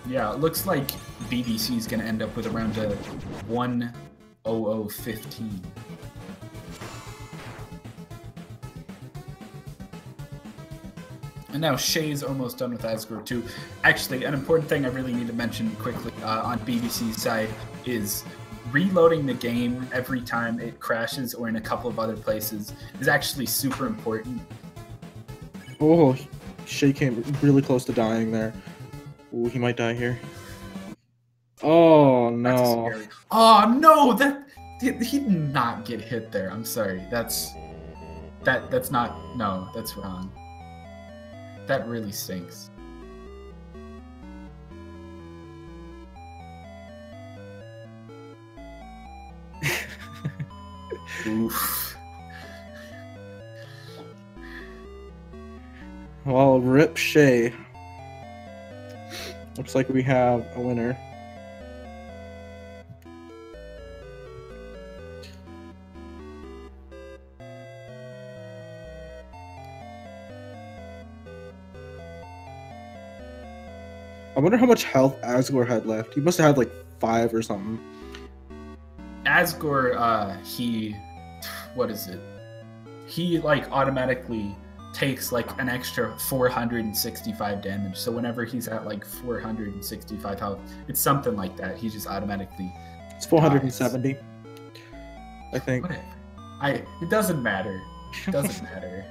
Yeah, it looks like Bvc is going to end up with around a 10015. And now Shay's almost done with Asgore too. Actually, an important thing I really need to mention quickly on Bvc's side is reloading the game every time it crashes or in a couple of other places is actually super important. Oh, Shayy came really close to dying there. Oh, he might die here. Oh no! Oh no! He did not get hit there. I'm sorry. That's not. No, that's wrong. That really stinks. Oof. Well, rip Shayy. Looks like we have a winner. I wonder how much health Asgore had left. He must have had like 5 or something. Asgore, what is it? He like automatically takes like an extra 465 damage. So whenever he's at like 465 health, it's something like that. He just automatically. It's 470. Dies. I think. Whatever. It doesn't matter. It doesn't matter.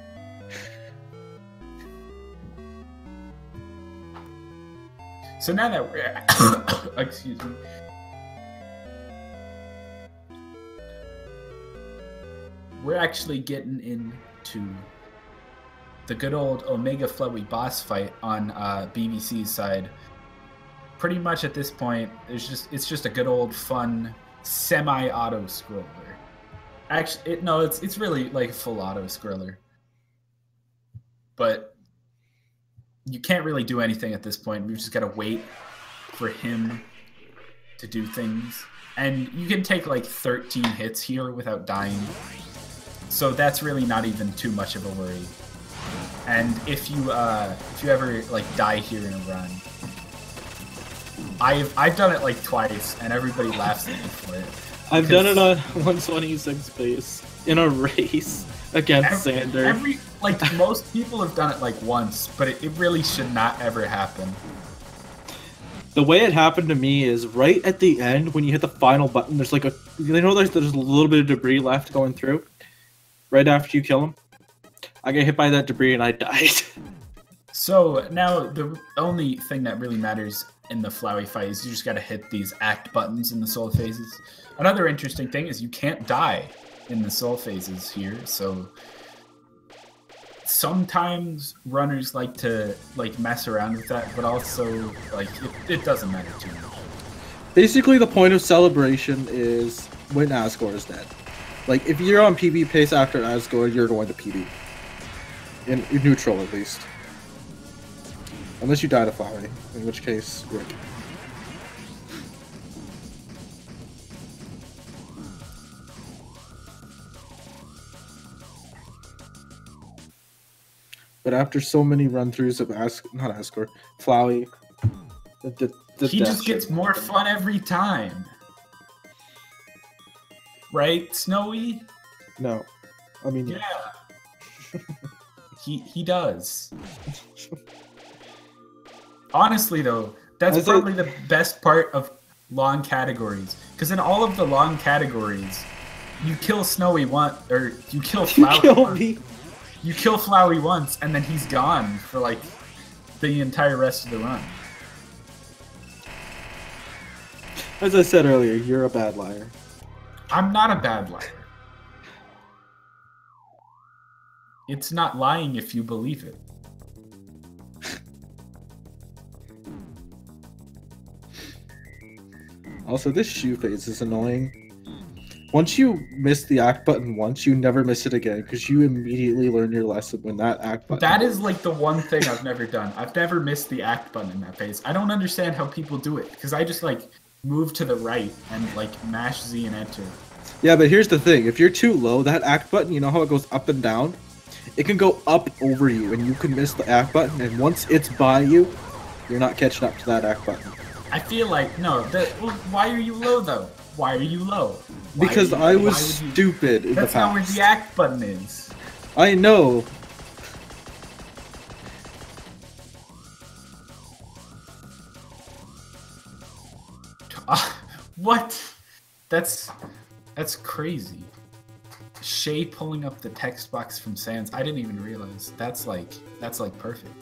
So now that we're excuse me. We're actually getting into the good old Omega Flowey boss fight on Bvc's side. Pretty much at this point, it's just a good old fun semi-auto scroller. Actually, it's really like a full auto scroller. But you can't really do anything at this point. We've just got to wait for him to do things. And you can take like 13 hits here without dying. So that's really not even too much of a worry. And if you ever like die here in a run, I've done it like twice and everybody laughs at me for it. I've done it on 126 base in a race against Xander. Most people have done it like once, but it really should not ever happen. The way it happened to me is right at the end when you hit the final button. There's like there's a little bit of debris left going through. Right after you kill him, I get hit by that debris and I died. So now the only thing that really matters in the Flowey fight is you just got to hit these act buttons in the soul phases. Another interesting thing is you can't die in the soul phases here, so sometimes runners like to mess around with that, but also it doesn't matter too much. Basically, the point of celebration is when Asgore is dead. Like if you're on PB pace after Asgore, you're going to PB. In neutral at least. Unless you die to Flowey, in which case, rip. But after so many run-throughs of Flowey, he just gets more fun every time. Right, Snowy? No. I mean... Yeah. he does. Honestly, though, that's probably the best part of long categories. Because in all of the long categories, you kill Snowy once, or you kill Flowey. You kill Flowey once, and then he's gone for like the entire rest of the run. As I said earlier, you're a bad liar. I'm not a bad liar. It's not lying if you believe it. Also, this shoe phase is annoying. Once you miss the act button once, you never miss it again because you immediately learn your lesson when that act button. That is like the one thing I've never done. I've never missed the act button in that phase. I don't understand how people do it because I just like move to the right and like mash Z and enter. Yeah, but here's the thing: if you're too low, that act button, you know how it goes up and down? It can go up over you, and you can miss the act button. And once it's by you, you're not catching up to that act button. I feel like no. Well, why are you low though? Why are you low? Because I was stupid in the past. That's not where the act button is. I know. What? That's crazy. Shayy pulling up the text box from Sans. I didn't even realize. That's like perfect.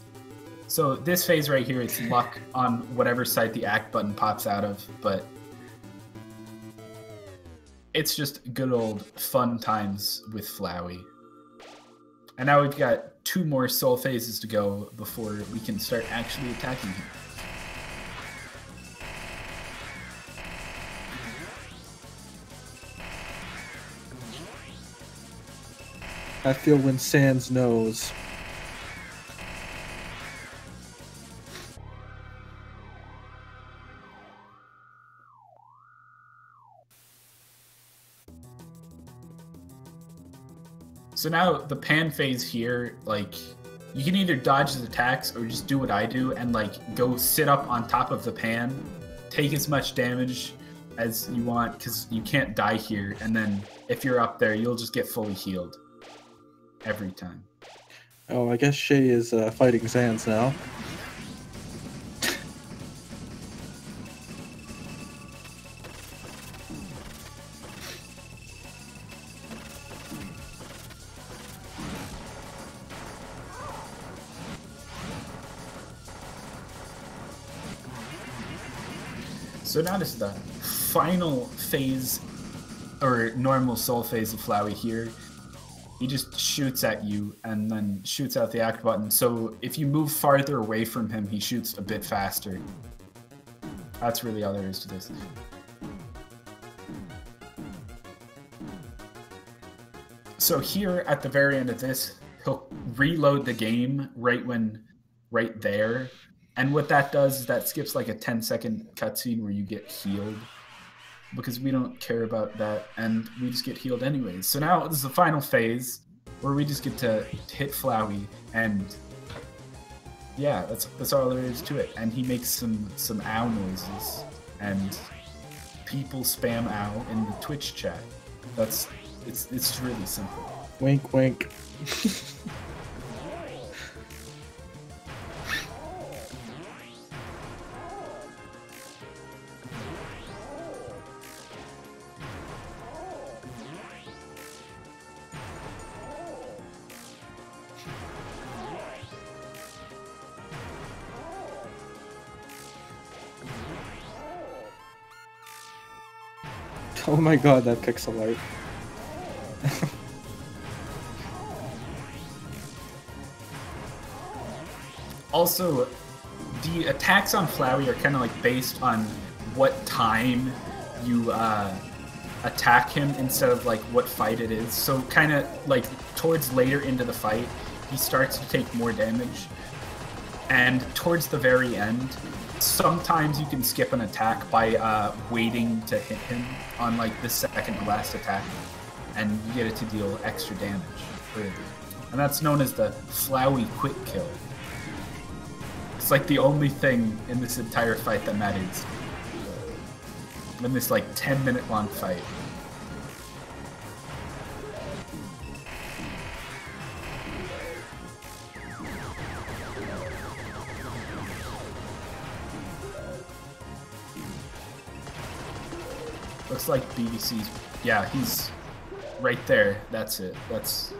So this phase right here, it's luck on whatever side the act button pops out of, but it's just good old fun times with Flowey. And now we've got 2 more soul phases to go before we can start actually attacking him. I feel when Sans knows. So now the pan phase here, like, you can either dodge his attacks or just do what I do and like go sit up on top of the pan, take as much damage as you want because you can't die here, and then if you're up there, you'll just get fully healed every time. Oh, I guess Shayy is fighting Sans now. So now this is the final phase, or normal soul phase of Flowey here. He just shoots at you and then shoots out the act button. So if you move farther away from him, he shoots a bit faster. That's really all there is to this. So here at the very end of this, he'll reload the game right there. And what that does is that skips like a 10-second cutscene where you get healed, because we don't care about that, and we just get healed anyways. So now this is the final phase where we just get to hit Flowey, and yeah, that's all there is to it. And he makes some ow noises, and people spam ow in the Twitch chat. It's really simple. Wink, wink. Oh my god, that pixel art. Also, the attacks on Flowey are kind of like based on what time you attack him instead of like what fight it is. So kind of like towards later into the fight, he starts to take more damage. And towards the very end, sometimes you can skip an attack by waiting to hit him on like the second to last attack, and you get it to deal extra damage further. And that's known as the Flowey quick kill. It's like the only thing in this entire fight that matters. In this like 10-minute long fight. Looks like Bvc's, yeah, he's right there. That's it. That's.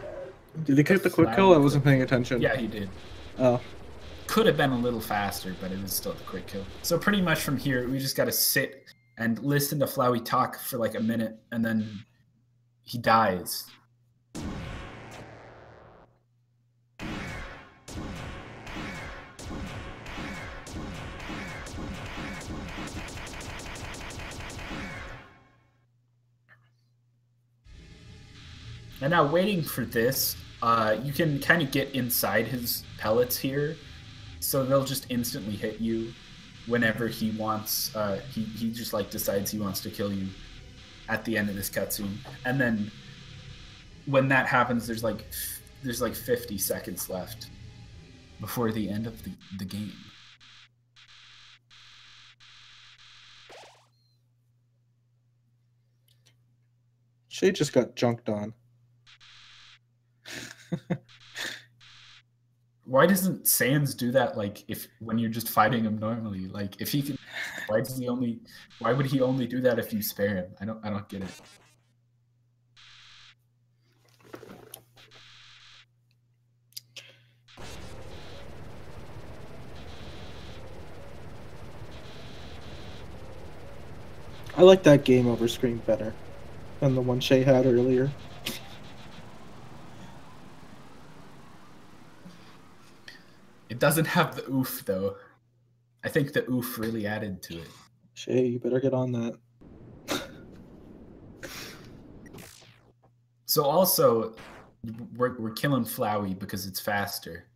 Did he get the quick kill? I wasn't paying attention. Yeah, he did. Oh. Could have been a little faster, but it was still the quick kill. So pretty much from here, we just got to sit and listen to Flowey talk for like a minute, and then he dies. And now waiting for this, you can kind of get inside his pellets here, so they'll just instantly hit you whenever he wants. He just like decides he wants to kill you at the end of this cutscene, and then when that happens, there's like 50 seconds left before the end of the game. Shayy just got junked on. Why doesn't Sans do that? Like, when you're just fighting him normally, like if he can, why would he only do that if you spare him? I don't get it. I like that game over screen better than the one Shayy had earlier. It doesn't have the oof though. I think the oof really added to it. Shayy, you better get on that. So also, we're killing Flowey because it's faster.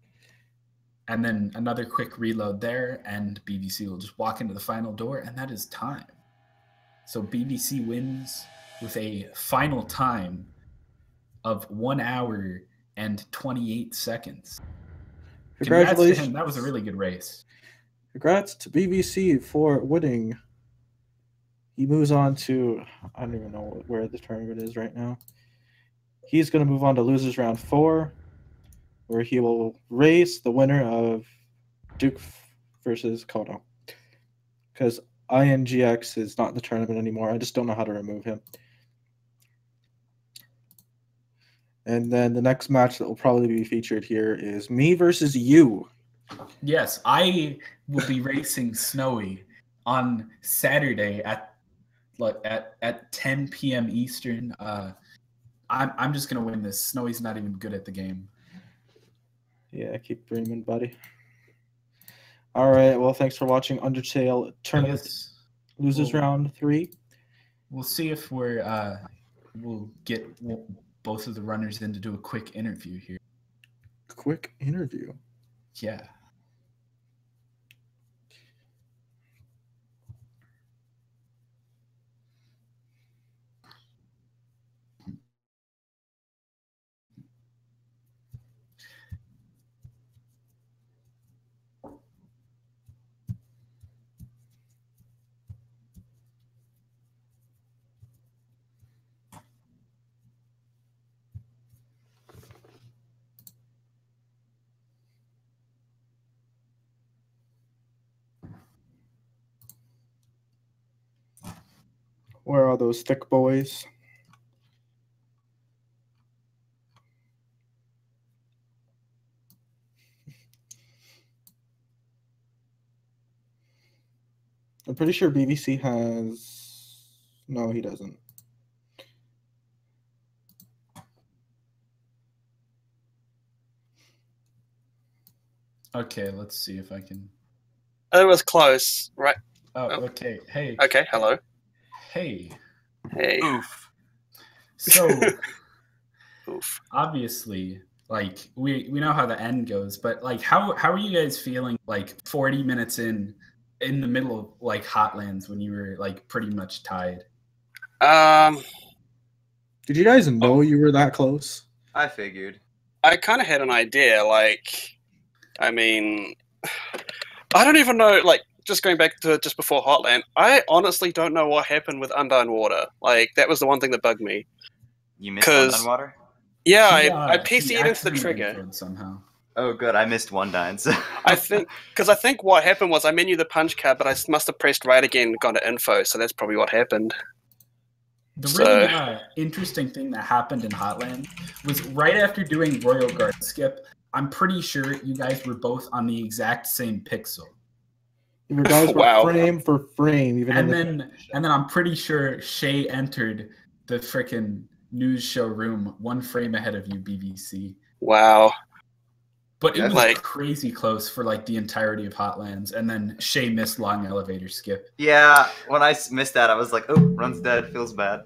And then another quick reload there, and Bvc will just walk into the final door, and that is time. So Bvc wins with a final time of 1 hour and 28 seconds. Congratulations. Congrats to him. That was a really good race. Congrats to Bvc for winning. He moves on to, I don't even know where the tournament is right now. He's going to move on to losers round 4, where he will race the winner of Duke versus Kono. Because INGX is not in the tournament anymore. I just don't know how to remove him. And then the next match that will probably be featured here is me versus you. Yes, I will be racing Snowy on Saturday at 10 p.m. Eastern. I'm just gonna win this. Snowy's not even good at the game. Yeah, keep dreaming, buddy. All right. Well, thanks for watching Undertale Tournament Losers Round 3. We'll see if we'll get both of the runners in to do a quick interview here. Quick interview. Yeah. Where are those thick boys? I'm pretty sure Bvc has... No, he doesn't. Okay, let's see if I can... It was close, right? Oh, okay. Hey. Okay, hello. Hey. Hey. Oof. So, Oof. Obviously, like, we know how the end goes, but, like, how are you guys feeling, like, 40 minutes in the middle of, like, Hotlands when you were, like, pretty much tied? Did you guys know you were that close? I figured. I kind of had an idea, like, I mean, I don't even know, like, just going back to just before Hotland, I honestly don't know what happened with Undone Water. Like, that was the one thing that bugged me. You missed Undone Water? Yeah, I PC'd into the trigger. Somehow. Oh, good. I missed one dine. So. I think what happened was I menued the punch card, but I must have pressed right again and gone to info, so that's probably what happened. The really interesting thing that happened in Hotland was right after doing Royal Guard skip, I'm pretty sure you guys were both on the exact same pixel. You guys were frame for frame. And then I'm pretty sure Shayy entered the frickin' news show room 1 frame ahead of you, Bvc. Wow. But it was like crazy close for like the entirety of Hotlands, and then Shayy missed long elevator skip. Yeah, when I missed that, I was like, "Oh, run's dead. Feels bad."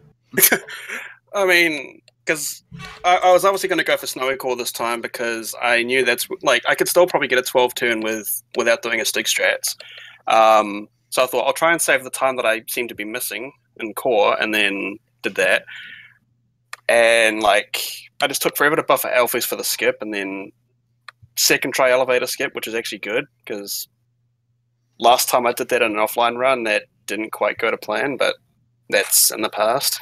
I mean, because I was obviously going to go for Snowy Core this time because I knew that's like I could still probably get a 12 turn without doing a stick strats. So I thought I'll try and save the time that I seem to be missing in Core, and then did that. And like I just took forever to buffer Alphys for the skip, and then second try elevator skip, which is actually good because last time I did that in an offline run, that didn't quite go to plan, but that's in the past.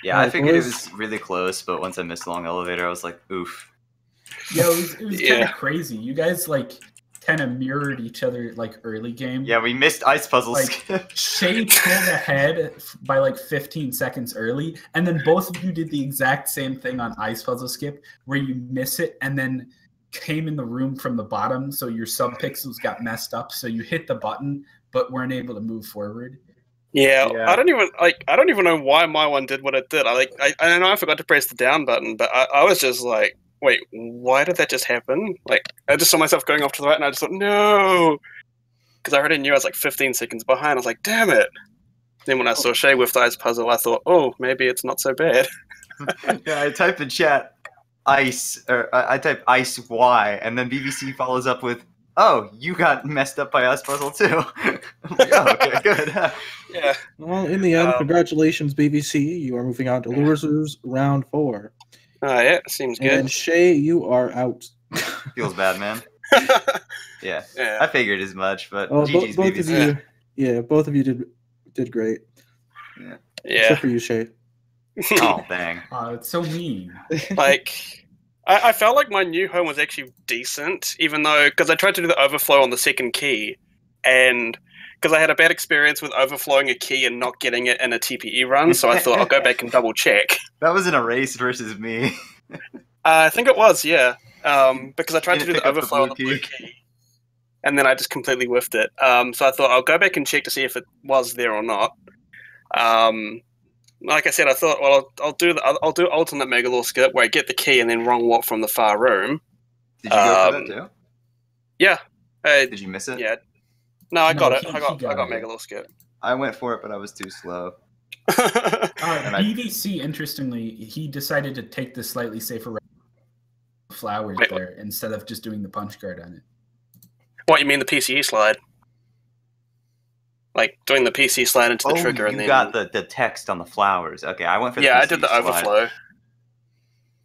Yeah, I figured it was really close, but once I missed the long elevator, I was like, oof. Yeah, it was kind of crazy. You guys like kind of mirrored each other like early game. Yeah, we missed ice puzzles. Like Shayy pulled ahead by like 15 seconds early, and then both of you did the exact same thing on ice puzzle skip, where you miss it and then came in the room from the bottom, so your sub pixels got messed up. So you hit the button, but weren't able to move forward. Yeah, I don't even know why my one did what it did. I know I forgot to press the down button, but I was just like, wait, why did that just happen? Like, I just saw myself going off to the right, and I just thought, no, because I already knew I was like 15 seconds behind. I was like, damn it. Then when I saw Shayy with the ice puzzle, I thought, oh, maybe it's not so bad. Yeah, I typed in chat ice, or I type ice Y, and then BBC follows up with, oh, you got messed up by ice puzzle too. I'm like, oh, okay, good. Yeah. Well, in the end, congratulations, BBC. You are moving on to losers round 4. Yeah, seems good. And Shayy, you are out. Feels bad, man. Yeah, Yeah. I figured as much, but Oh, GG's both BBC. of you, yeah, both of you did great. Yeah. Except for you, Shayy. Oh, dang. It's so mean. Like, I felt like my new home was actually decent, even though, because I tried to do the overflow on the second key, and because I had a bad experience with overflowing a key and not getting it in a TPE run, so I thought I'll go back and double check. That was in a race versus me. I think it was, yeah. Because I tried to do the overflow on the blue key. key, and then I just completely whiffed it. So I thought I'll go back and check to see if it was there or not. Like I said, I thought, well, I'll do alternate Megalore skip where I get the key and then wrong warp from the far room. Did you go for that too? Yeah. Did you miss it? Yeah. No, I got it. he I got it. Megalore skip. I went for it, but I was too slow. BVC, interestingly, he decided to take the slightly safer route flowers there instead of just doing the punch card on it. What, you mean the PCE slide? Like doing the PC slide into the trigger and then... you got the text on the flowers. Okay, I went for the Yeah, PCE I did the slide. overflow.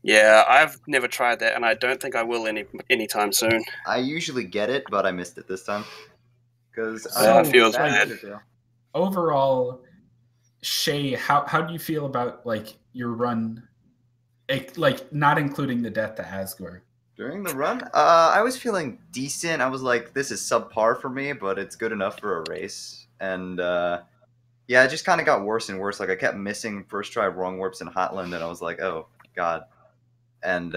Yeah, I've never tried that, and I don't think I will anytime soon. I usually get it, but I missed it this time. Because it feels bad. Overall, Shayy, how do you feel about like your run, like not including the death to Asgore? During the run, I was feeling decent. I was like, this is subpar for me, but it's good enough for a race. And yeah, it just kind of got worse and worse. Like I kept missing first try wrong warps in Hotland, and I was like, oh god. And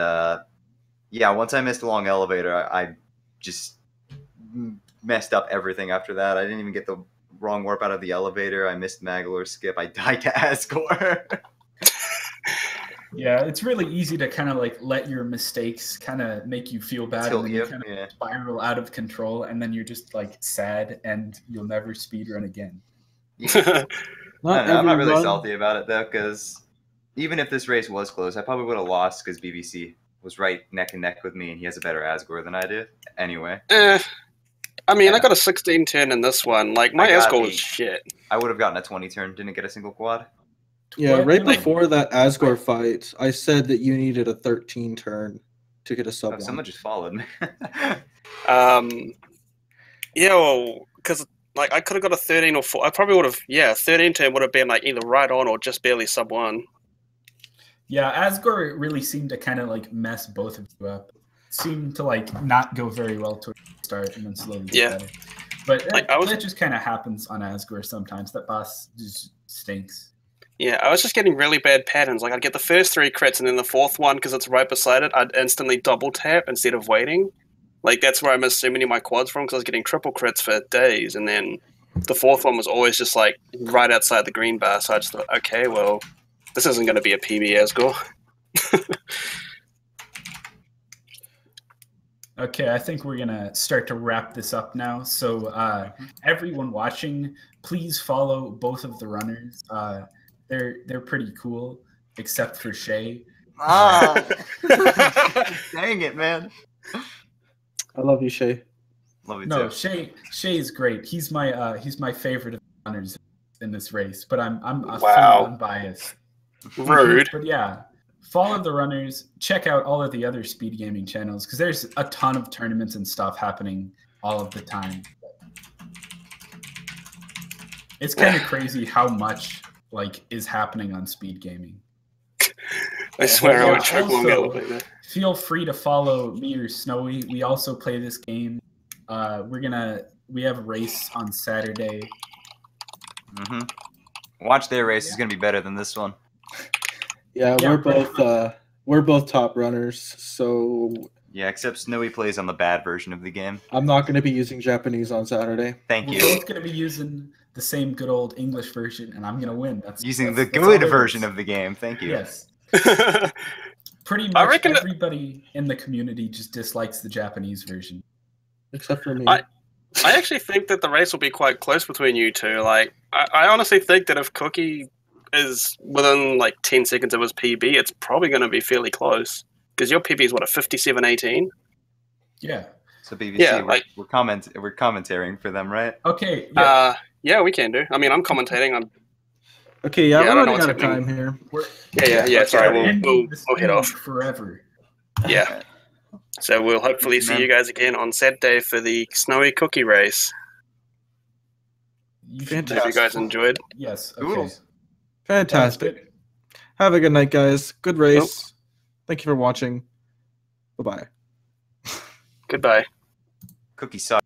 yeah, once I missed a long elevator, I just messed up everything after that. I didn't even get the wrong warp out of the elevator. I missed Magalore skip. I died to Asgore. Yeah, it's really easy to kind of like let your mistakes kind of make you feel bad and then you kind of spiral out of control, and then you're just like sad and you'll never speedrun again. I'm not really salty about it though, because even if this race was close, I probably would have lost because BBC was right neck and neck with me, and he has a better Asgore than I do. Anyway. I mean, I got a 16 turn in this one. Like, my Asgore was shit. I would have gotten a 20 turn, didn't get a single quad. Yeah, right before that Asgore fight, I said that you needed a 13 turn to get a sub 1. Someone just followed me. Yeah, well, because like I could have got a 13 or 4. I probably would have. Yeah, 13 turn would have been like either right on or just barely sub 1. Yeah, Asgore really seemed to kind of like mess both of you up. Seemed to like not go very well to start and then slowly get better. But like, that just kind of happens on Asgore sometimes. That boss just stinks. Yeah, I was just getting really bad patterns. Like, I'd get the first 3 crits, and then the 4th one, because it's right beside it, I'd instantly double tap instead of waiting. Like, that's where I missed so many of my quads from, because I was getting triple crits for days, and then the 4th one was always just, like, right outside the green bar, so I just thought, okay, well, this isn't going to be a PB Asgore. Okay, I think we're going to start to wrap this up now. So everyone watching, please follow both of the runners. they're pretty cool, except for Shayy. Ah, dang it, man. I love you, Shayy. Love you No, too. Shayy is great. He's my favorite of the runners in this race, but I'm Wow. fully unbiased. Rude. But yeah, follow the runners. Check out all of the other speed gaming channels because there's a ton of tournaments and stuff happening all of the time. It's kind of crazy how much like is happening on speed gaming. I swear I Yeah, would choke one also- girl like that. Feel free to follow me or Snowy. We also play this game. We have a race on Saturday. Watch their race is gonna be better than this one. Yeah, Yeah, we're both top runners, so Yeah, except Snowy plays on the bad version of the game. I'm not going to be using Japanese on Saturday. Thank We're you. both going to be using the same good old English version, and I'm going to win. Using that's the all good it version is. of the game. Thank you. Yes. Pretty I much reckon- everybody in the community just dislikes the Japanese version. Except for me. I actually think that the race will be quite close between you two. Like, I honestly think that if Cookie is within like 10 seconds of his PB, it's probably going to be fairly close. Because your PB is what, a 57.18? Yeah. So BBC, Yeah, we're, like- we're commentating for them, right? Okay. Yeah. Yeah, we can do. I mean, I'm commentating. Okay, Yeah, I we're don't know running what's out of happening. time here. Yeah. Okay, Sorry, we're we'll head off. Forever. Yeah. So we'll hopefully see you guys again on Saturday for the Snowy Cookie race. You should- Fantastic. Hope you guys enjoyed. Yes. Okay. Toodles. Fantastic. Good. Have a good night, guys. Good race. Thank you for watching. Bye-bye. Goodbye. Cookie sucks.